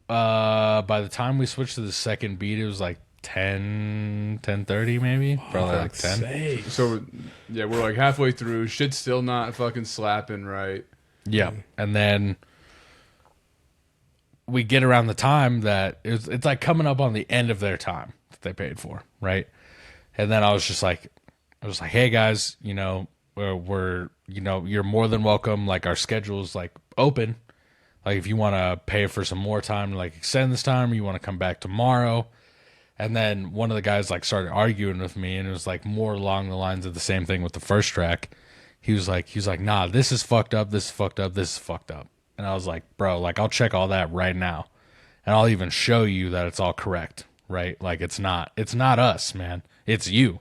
by the time we switched to the second beat, it was like 10:30 maybe, probably like 10. Say. So, yeah, we're like halfway through. Shit's still not fucking slapping right. Yeah, and then we get around the time that it's like coming up on the end of their time that they paid for, right? And then I was like, hey guys, we're you're more than welcome. Like, our schedule's like open. Like, if you want to pay for some more time to like extend this time, or you want to come back tomorrow. And then one of the guys like started arguing with me, and it was like more along the lines of the same thing with the first track. He was like, nah, this is fucked up. This is fucked up. This is fucked up. And I was like, bro, like, I'll check all that right now, and I'll even show you that it's all correct, right? Like, it's not us, man. It's you.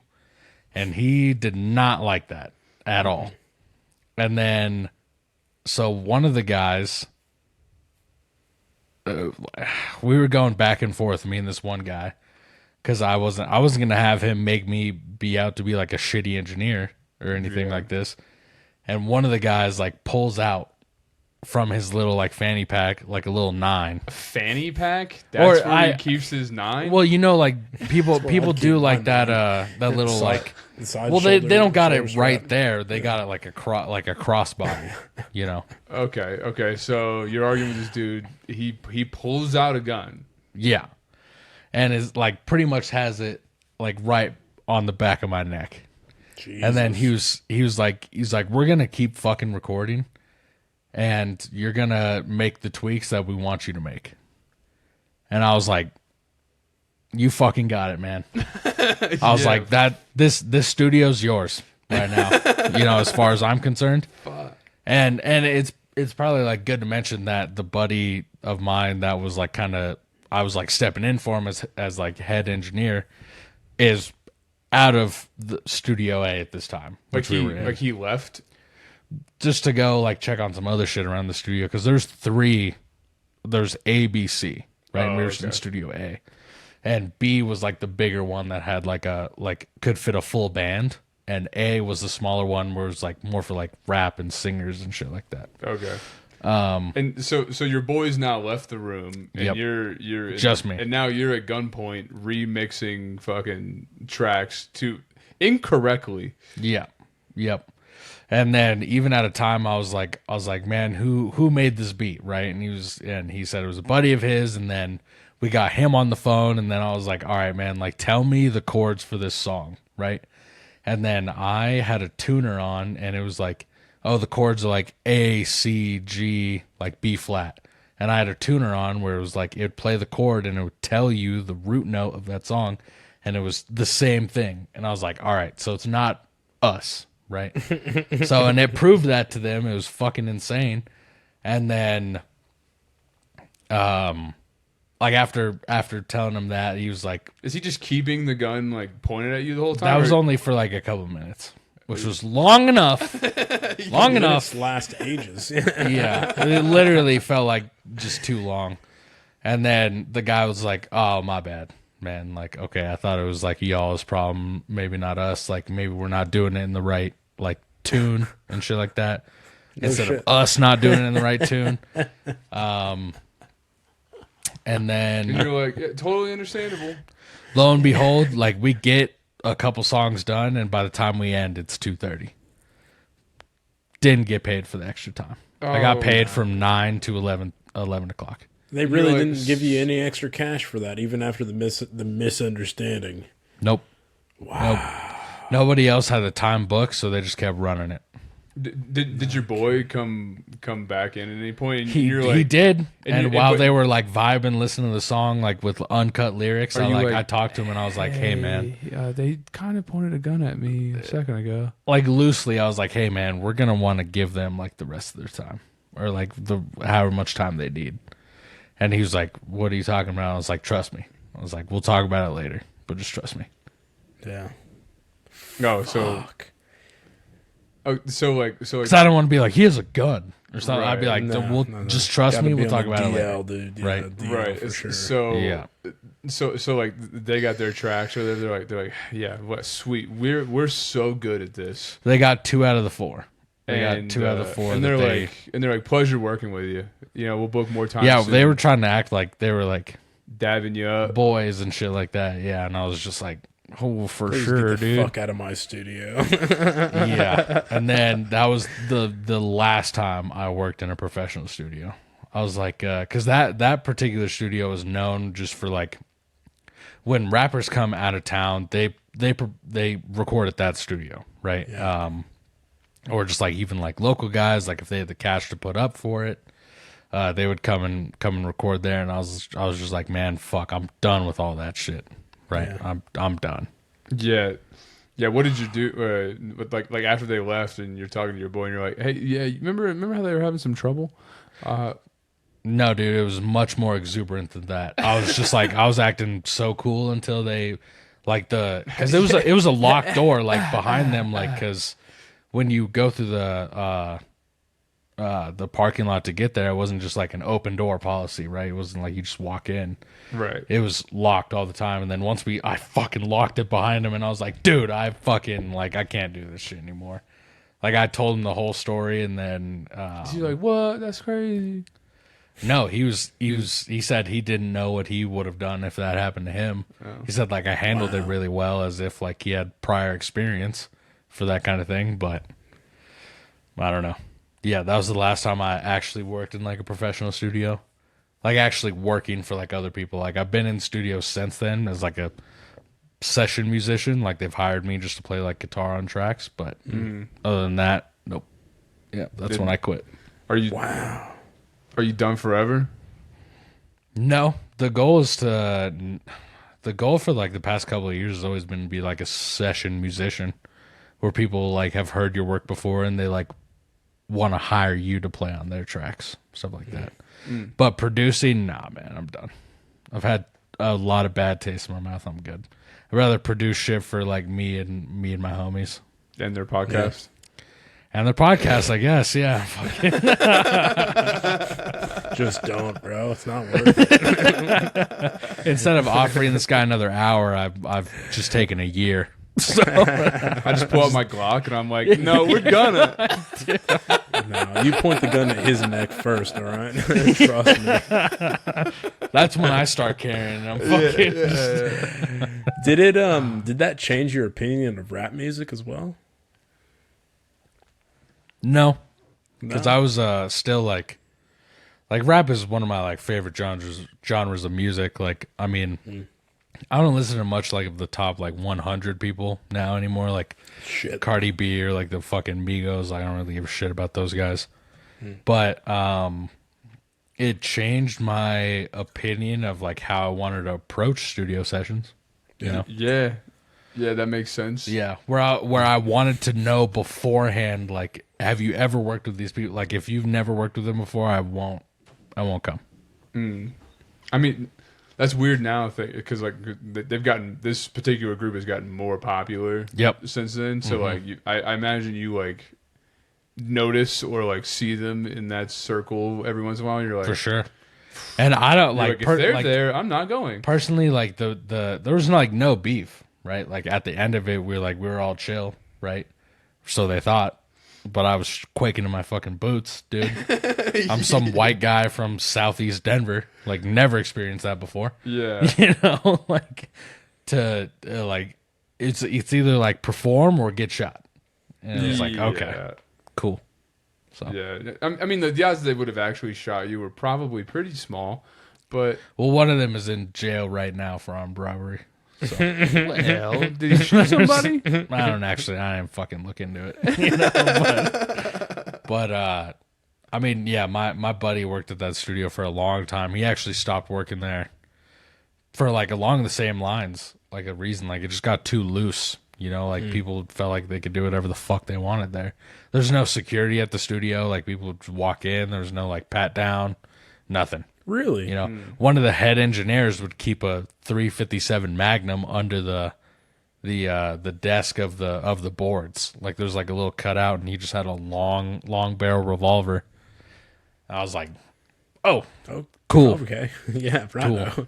And he did not like that at all. And then, so one of the guys, we were going back and forth, me and this one guy, because I wasn't gonna have him make me be out to be like a shitty engineer or anything like this. And one of the guys like pulls out from his little like fanny pack like a little 9. Fanny pack? That's Or where he keeps his 9? Well, like people I'd do keep like mine that down. that little Side- like. side Well, they shoulder, don't got it shoulder right strap. there. They got it like a crossbody, Okay. So you're arguing with this dude. He pulls out a gun. Yeah, and is like pretty much has it like right on the back of my neck. And then he was like, we're gonna keep fucking recording, and you're gonna make the tweaks that we want you to make. And I was like, you fucking got it, man. I was like, this studio's yours right now. As far as I'm concerned. And it's probably like good to mention that the buddy of mine that was like I was like stepping in for him as like head engineer is out of the Studio A at this time. Like Which we were in. he left. Just to go like check on some other shit around the studio, because there's A, B, C, right? And we were just in okay. Studio A, and B was like the bigger one that had could fit a full band, and A was the smaller one where it was like more for like rap and singers and shit like that. Okay. And so your boys now left the room, and Yep. you're Just me. and now you're at gunpoint remixing fucking tracks to incorrectly. Yeah, Yep. And then even at a time I was like, man, who made this beat, right? And he said it was a buddy of his, and then we got him on the phone, and then I was like, all right, man, like tell me the chords for this song, right? And then I had a tuner on, and it was like, oh, the chords are like A, C, G, like B flat. And I had a tuner on where it was like, it would play the chord and it would tell you the root note of that song. And it was the same thing. And I was like, all right, so it's not us, right? So, and it proved that to them. It was fucking insane. And then, like after telling him that, he was like, Is he just keeping the gun like pointed at you the whole time? that was or- only for like a couple minutes, which was long enough. Long enough. Last ages. Yeah, it literally felt like just too long. And then the guy was like, oh, my bad, man. Like, okay, I thought it was like y'all's problem, maybe not us. Like, maybe we're not doing it in the right like tune and shit like that. Instead of us not doing it in the right tune. And And then you're like, yeah, totally understandable. lo and behold, like we get a couple songs done, and by the time we end, it's 2:30. Didn't get paid for the extra time. I got Oh, paid from 9 to 11 o'clock. They really like- didn't give you any extra cash for that, even after the misunderstanding. Nope. Wow. Nope. Nobody else had a time book, so they just kept running it. Did your boy come back in at any point? And He you're like, did, and you- while but- they were like vibing, listening to the song like with uncut lyrics, Are you like, I talked to him and I was like, "Hey man," they kind of pointed a gun at me a second ago. like loosely, I was like, "Hey man, we're gonna want to give them like the rest of their time, or like the however much time they need." And he was like, "What are you talking about?" I was like, "Trust me." I was like, "We'll talk about it later, but just trust me." Yeah. No, so Fuck. so Because I don't want to be like, "He has a gun" or something. I'd be Right. like, No, "We'll no, no. just trust Gotta me. be We'll on talk the about it later." DL, dude. Yeah, Right. DL right. for sure. So Yeah. So like they got their tracks, or they're like, yeah, what sweet. We're so good at this. They got 2 out of the 4. They And, got 2 out of the 4. and that they're they, like, pleasure working with you. You know, we'll book more time. yeah, soon. they were trying to act like they were like dabbing you up. boys and shit like that. Yeah, and I was just like, oh, for Please sure, get the dude. fuck out of my studio. Yeah, and then that was the last time I worked in a professional studio. I was like, because that particular studio was known just for like when rappers come out of town, they record at that studio, right? Yeah. Or just like even like local guys, like if they had the cash to put up for it, they would come and record there. And I was just like, man, fuck, I'm done with all that shit, right? Yeah. I'm done. Yeah. Yeah, what did you do? With like after they left, and you're talking to your boy, and you're like, "Hey, yeah, you remember how they were having some trouble?" No, dude, it was much more exuberant than that. I was just like, I was acting so cool until they, like because it was a locked door, like behind them, like because when you go through the parking lot to get there, it wasn't just like an open door policy, right? It wasn't like you just walk in. Right. It was locked all the time, and then once I fucking locked it behind him, and I was like, dude, I fucking like I can't do this shit anymore. Like I told him the whole story, and then He's like, "What? That's crazy." no, he said he didn't know what he would have done if that happened to him. He said like I handled it really well, as if like he had prior experience for that kind of thing, but I don't know. Yeah, that was the last time I actually worked in like a professional studio. Like actually working for like other people. Like I've been in studios since then as like a session musician. Like they've hired me just to play like guitar on tracks, but other than that, nope. Yeah, that's when I quit. Are you done forever? No, the goal for like the past couple of years has always been to be like a session musician, where people like have heard your work before and they like want to hire you to play on their tracks, stuff like that. But producing, nah, man, I'm done. I've had a lot of bad taste in my mouth. I'm good. I'd rather produce shit for like me and my homies And their podcast. and their podcast, I guess. Yeah, fucking. Just don't, bro. It's not worth it. Instead of offering this guy another hour, I've just taken a year. I just pull out my Glock and I'm like, "No, we're gonna." No, you point the gun at his neck first, all right? Trust me. That's when I start carrying. I'm fucking. Did that change your opinion of rap music as well? No, because I was still like rap is one of my like favorite genres of music. Like, I mean, I don't listen to much like of the top like 100 people now anymore. Like Shit. Cardi B or like the fucking Migos. Like, I don't really give a shit about those guys. But it changed my opinion of like how I wanted to approach studio sessions. You know? Yeah. Yeah, that makes sense. Yeah, where I wanted to know beforehand, like, have you ever worked with these people? Like, if you've never worked with them before, I won't come. I mean, that's weird now because like they've gotten, this particular group has gotten more popular. Yep. Since then, so like I imagine you like notice or like see them in that circle every once in a while. You're like, For sure. And I don't you're like if they're there, I'm not going. personally, like the there was like no beef, right? Like at the end of it, we were all chill, right? So they thought. But I was quaking in my fucking boots, dude. I'm some white guy from Southeast Denver, like never experienced that before. Yeah. You know, like to like it's either like perform or get shot. And it was like, okay, cool. So Yeah. I mean, the odds they would have actually shot you were probably pretty small, but well, one of them is in jail right now for armed robbery. So well, did he shoot somebody? I didn't fucking look into it. You know, but I mean, yeah, my buddy worked at that studio for a long time. He actually stopped working there for like along the same lines, like a reason, like it just got too loose. You know, like people felt like they could do whatever the fuck they wanted there. There's no security at the studio. Like people would walk in. There's no like pat down, nothing. Really? You know, one of the head engineers would keep a 357 Magnum under the desk of the boards. Like there's like a little cutout, and he just had a long barrel revolver. I was like, oh, cool. Okay. Yeah, Bravo.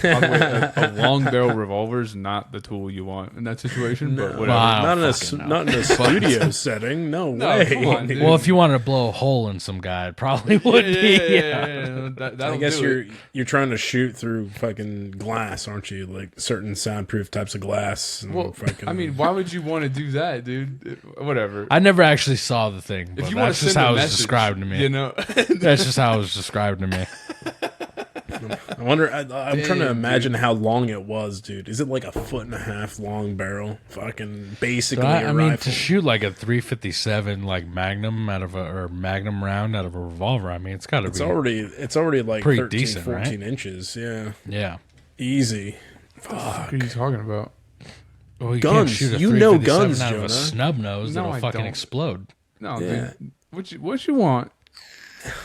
By the way, a long barrel revolver is not the tool you want in that situation, but whatever. Wow. Not in a studio setting. No way. Come on, dude. Well, if you wanted to blow a hole in some guy, it probably would be. Yeah. I guess you're trying to shoot through fucking glass, aren't you? Like certain soundproof types of glass. And Well, fucking, I mean, why would you want to do that, dude? Whatever. I never actually saw the thing, but If you want that's to just send how a it was message, described to me. you know. That's just how it was described to me. I wonder. I'm trying to imagine how long it was, dude. Is it like a 1.5 foot long barrel? Fucking basically I a mean, rifle. to shoot like a 357 like Magnum or Magnum round out of a revolver, I mean, it's got to be It's already like pretty 13, decent, 14 right? inches. Yeah, yeah. easy. What are you talking about? Well, you Guns. can't shoot a You know 357 guns, out of a Jonah. snub nose No, that'll I fucking don't. explode. No, Yeah. dude. What you want?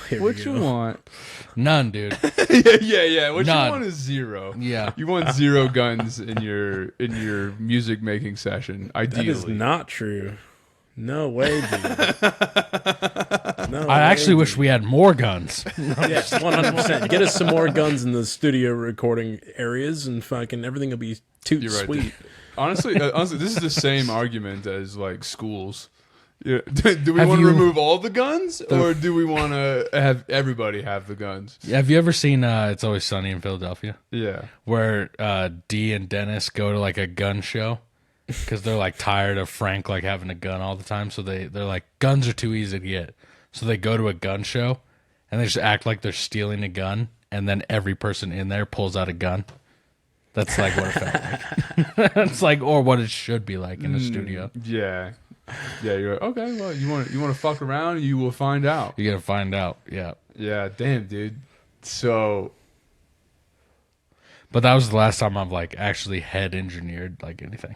Here What we you go. want? None, dude. yeah. What None. you want is zero. Yeah. You want 0 guns in your music making session. Ideally, That is not true. No way, dude. No I actually way, wish we had more guns. Yes, 100%. Get us some more guns in the studio recording areas, and fucking everything will be toot You're right, sweet. dude. Honestly, this is the same argument as like schools. Yeah. Do we Have want to you- remove all the guns, or do we want to have everybody have the guns? Have you ever seen It's Always Sunny in Philadelphia? Yeah. Where Dee and Dennis go to like a gun show because they're like tired of Frank like having a gun all the time. So they're like, guns are too easy to get. So they go to a gun show and they just act like they're stealing a gun, and then every person in there pulls out a gun. That's like what it felt like. It's like, or what it should be like in a studio. Yeah. Yeah. You're like, okay. Well, you want to fuck around? You will find out. You gotta find out. Yeah. Yeah. Damn, dude. So. But that was the last time I've like actually head engineered like anything.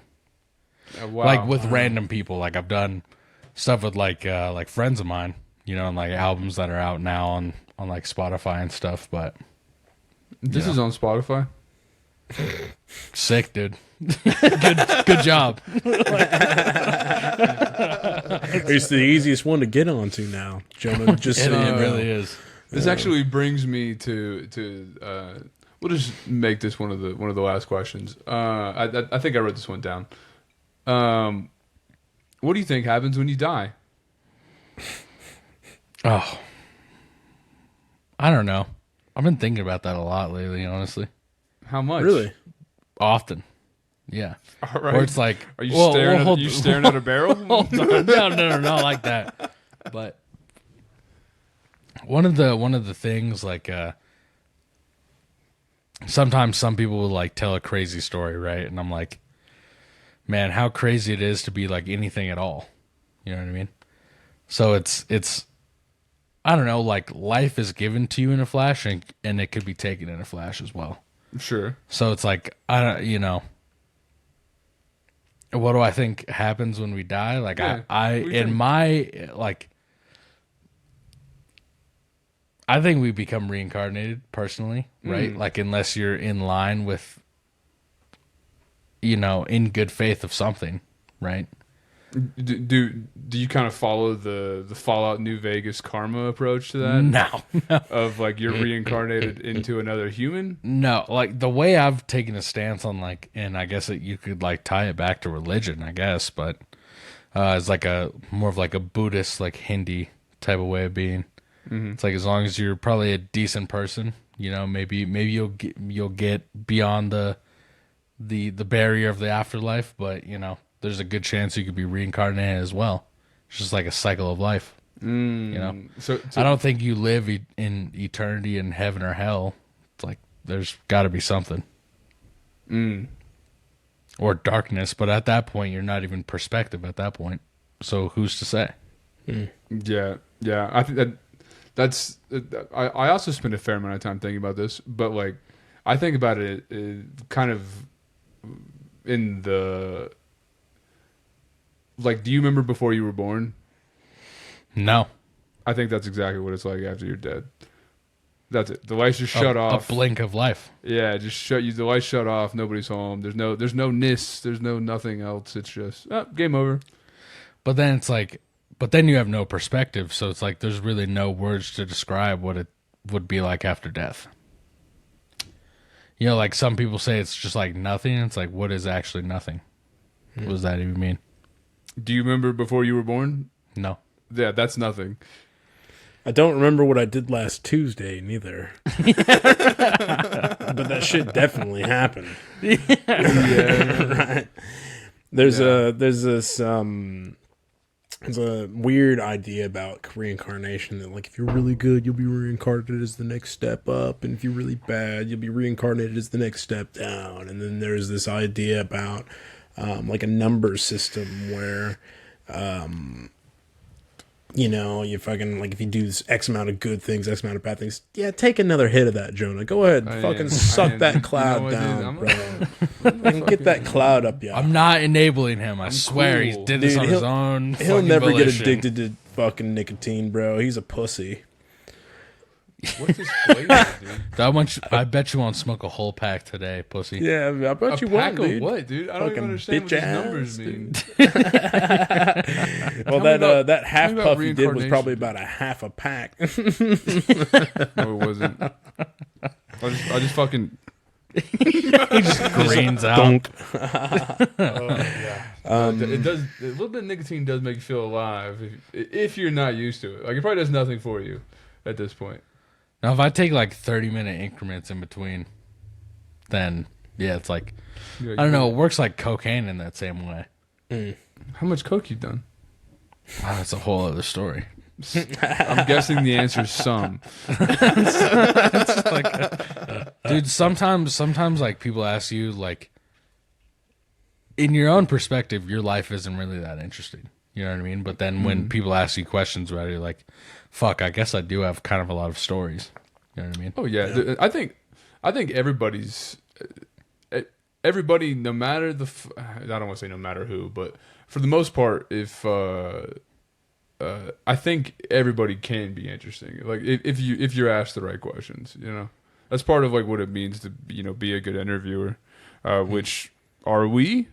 Wow. Like with random people. Like I've done stuff with like friends of mine, you know, and like albums that are out now on like Spotify and stuff. But This is on Spotify. sick, dude. good job. It's the easiest one to get onto now, Jonah. Just so It you know. really is. This actually brings me to we'll just make this one of the last questions. I think I wrote this one down. What do you think happens when you die? Oh, I don't know. I've been thinking about that a lot lately, honestly. How much? Really? Often. Yeah. All right. Or it's like, Are you well, staring? hold- At a barrel? Hold on. No, not like that. But one of the things, like, sometimes some people will like tell a crazy story, right? And I'm like, man, how crazy it is to be like anything at all. You know what I mean? So it's I don't know, like life is given to you in a flash, and it could be taken in a flash as well. Sure. So it's like, I don't, you know, what do I think happens when we die? Like, Yeah, I what do you in think? my, like, I think we become reincarnated personally, right? Like, unless you're in line with, you know, in good faith of something, right? Do you kind of follow the Fallout New Vegas karma approach to that? No, Of like you're reincarnated into another human? no. Like, the way I've taken a stance on, like, and I guess that you could like tie it back to religion, I guess, but it's like a more of like a Buddhist, like Hindi type of way of being. It's like, as long as you're probably a decent person, you know, maybe you'll get beyond the barrier of the afterlife, but you know, there's a good chance you could be reincarnated as well. It's just like a cycle of life. You know, So I don't think you live in eternity in heaven or hell. It's like, there's got to be something, or darkness. But at that point, you're not even perspective at that point. So who's to say? yeah. I think that's. I also spend a fair amount of time thinking about this, but like, I think about it kind of in the. Like, do you remember before you were born? No, I think that's exactly what it's like after you're dead. That's it. The lights just shut off. A blink of life. Yeah, just shut you. The lights shut off. Nobody's home. There's no NIS. There's no nothing else. It's just game over. But then it's like, but then you have no perspective. So it's like, there's really no words to describe what it would be like after death. You know, like some people say it's just like nothing. It's like, what is actually nothing? What does that even mean? Do you remember before you were born? No. Yeah, that's nothing. I don't remember what I did last Tuesday, neither. But that shit definitely happened. Right. There's a weird idea about reincarnation that, like, if you're really good, you'll be reincarnated as the next step up, and if you're really bad, you'll be reincarnated as the next step down. And then there's this idea about like a number system where you know, you fucking, like, if you do this X amount of good things, X amount of bad things, yeah, take another hit of that, Jonah. Go ahead, suck that cloud down, bro. And get that cloud up, yeah. I'm not enabling him. I swear, cool. he did this on his own. He'll never volition. get addicted to fucking nicotine, bro. He's a pussy. What's his flavor, dude? I bet you won't smoke a whole pack today, pussy. Yeah, I bet A you pack won't, of dude. what, dude? I don't even Fucking understand what bitch these numbers ass, mean. Well, that half about puff you did was reincarnation. probably about a half a pack. No, it wasn't. I just fucking. He just grains out. Dunk. It does. A little bit of nicotine does make you feel alive if you're not used to it. Like, it probably does nothing for you at this point. Now, if I take like 30-minute increments in between, then yeah, it's like, Yeah, I don't know. It works like cocaine in that same way. How much coke you done? Wow, that's a whole other story. I'm guessing the answer is some. Dude, sometimes like people ask you, like, in your own perspective, your life isn't really that interesting. You know what I mean? But then when people ask you questions about it, you're like, fuck, I guess I do have kind of a lot of stories. You know what I mean? Oh yeah, I think everybody, no matter I don't want to say no matter who, but for the most part, if I think everybody can be interesting. Like, if you're asked the right questions, you know, that's part of like what it means to, you know, be a good interviewer. Which are we?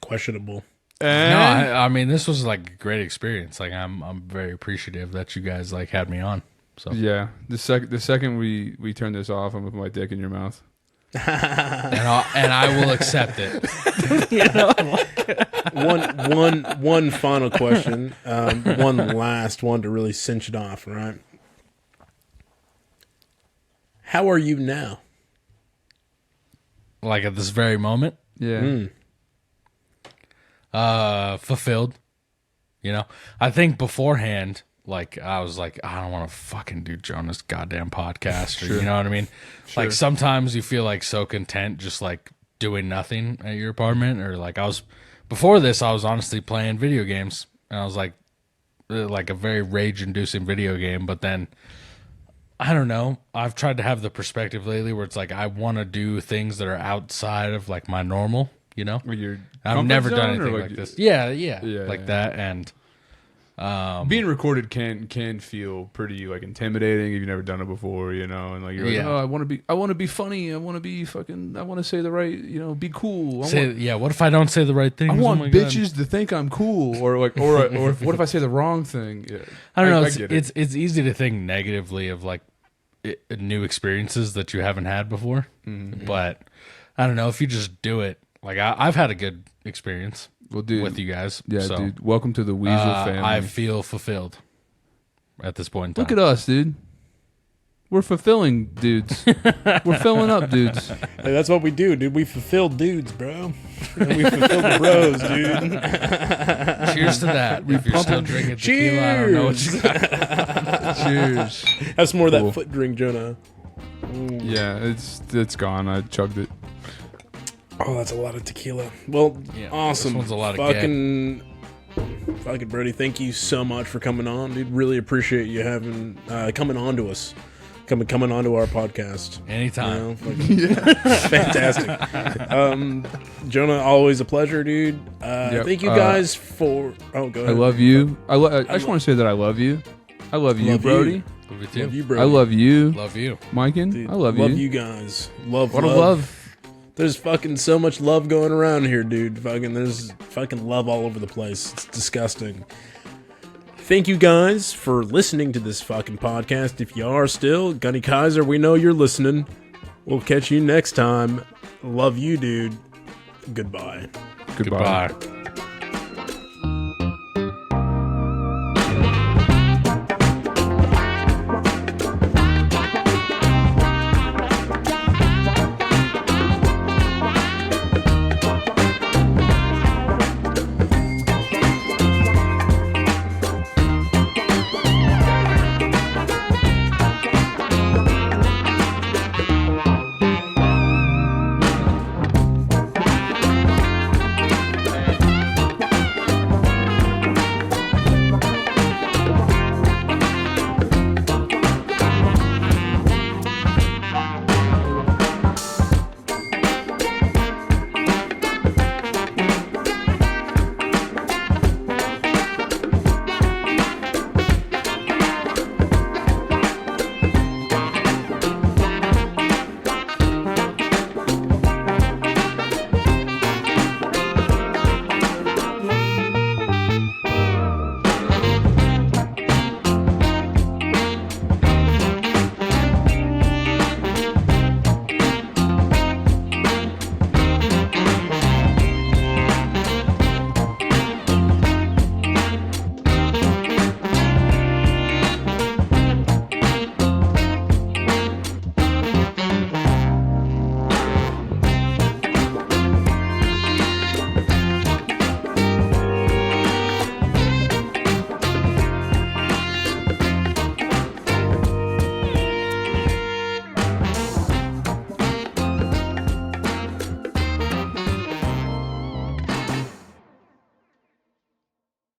Questionable. No, I mean, this was like a great experience. Like, I'm very appreciative that you guys like had me on. So Yeah, the second we turn this off, I'm gonna put my dick in your mouth. and I will accept it. One final question. One last one to really cinch it off, right? How are you now? Like, at this very moment, Yeah. fulfilled. You know, I think beforehand, like I was like, I don't want to fucking do Jonah's goddamn podcast, or you know what I mean? Like sometimes you feel like so content just like doing nothing at your apartment, or like before this, I was honestly playing video games, and I was like a very rage-inducing video game, but then I don't know. I've tried to have the perspective lately where it's like I want to do things that are outside of like my normal, you know? I've never done anything like this. Yeah, like that. And being recorded can feel pretty like intimidating if you've never done it before, you know, and like you're like, oh, I want to be funny, I want to say the right, you know, be cool. What if I don't say the right thing? I want bitches to think I'm cool, or like, or what if I say the wrong thing? Yeah. I don't know. It's easy to think negatively of like new experiences that you haven't had before, but I don't know if you just do it. Like I've had a good experience with you guys. Yeah, so, dude. Welcome to the Weasel family. I feel fulfilled at this point in time. Look at us, dude. We're fulfilling dudes. We're filling up dudes. Like, that's what we do, dude. We fulfill dudes, bro. We fulfill the bros, dude. Cheers to that. If you're still drinking tequila, I don't know what you got. Cheers. Have some more of that foot drink, Jonah. Yeah, it's gone. I chugged it. Oh, that's a lot of tequila. Well, awesome. This one's a lot of fucking Brodie, thank you so much for coming on, dude. Really appreciate you having coming on to us. Coming onto our podcast. Anytime. You know, fantastic. Jonah, always a pleasure, dude. Thank you guys for... Oh, go ahead. I love you. I just want to say that I love you. I love you, Brodie. Love you too. Love you, Brodie. I love you. Love you. Miken, Dude, I love you. Love you guys. What a love. There's fucking so much love going around here, dude. There's fucking love all over the place. It's disgusting. Thank you guys for listening to this fucking podcast. If you are still, Gunny Kaiser, we know you're listening. We'll catch you next time. Love you, dude. Goodbye. Goodbye.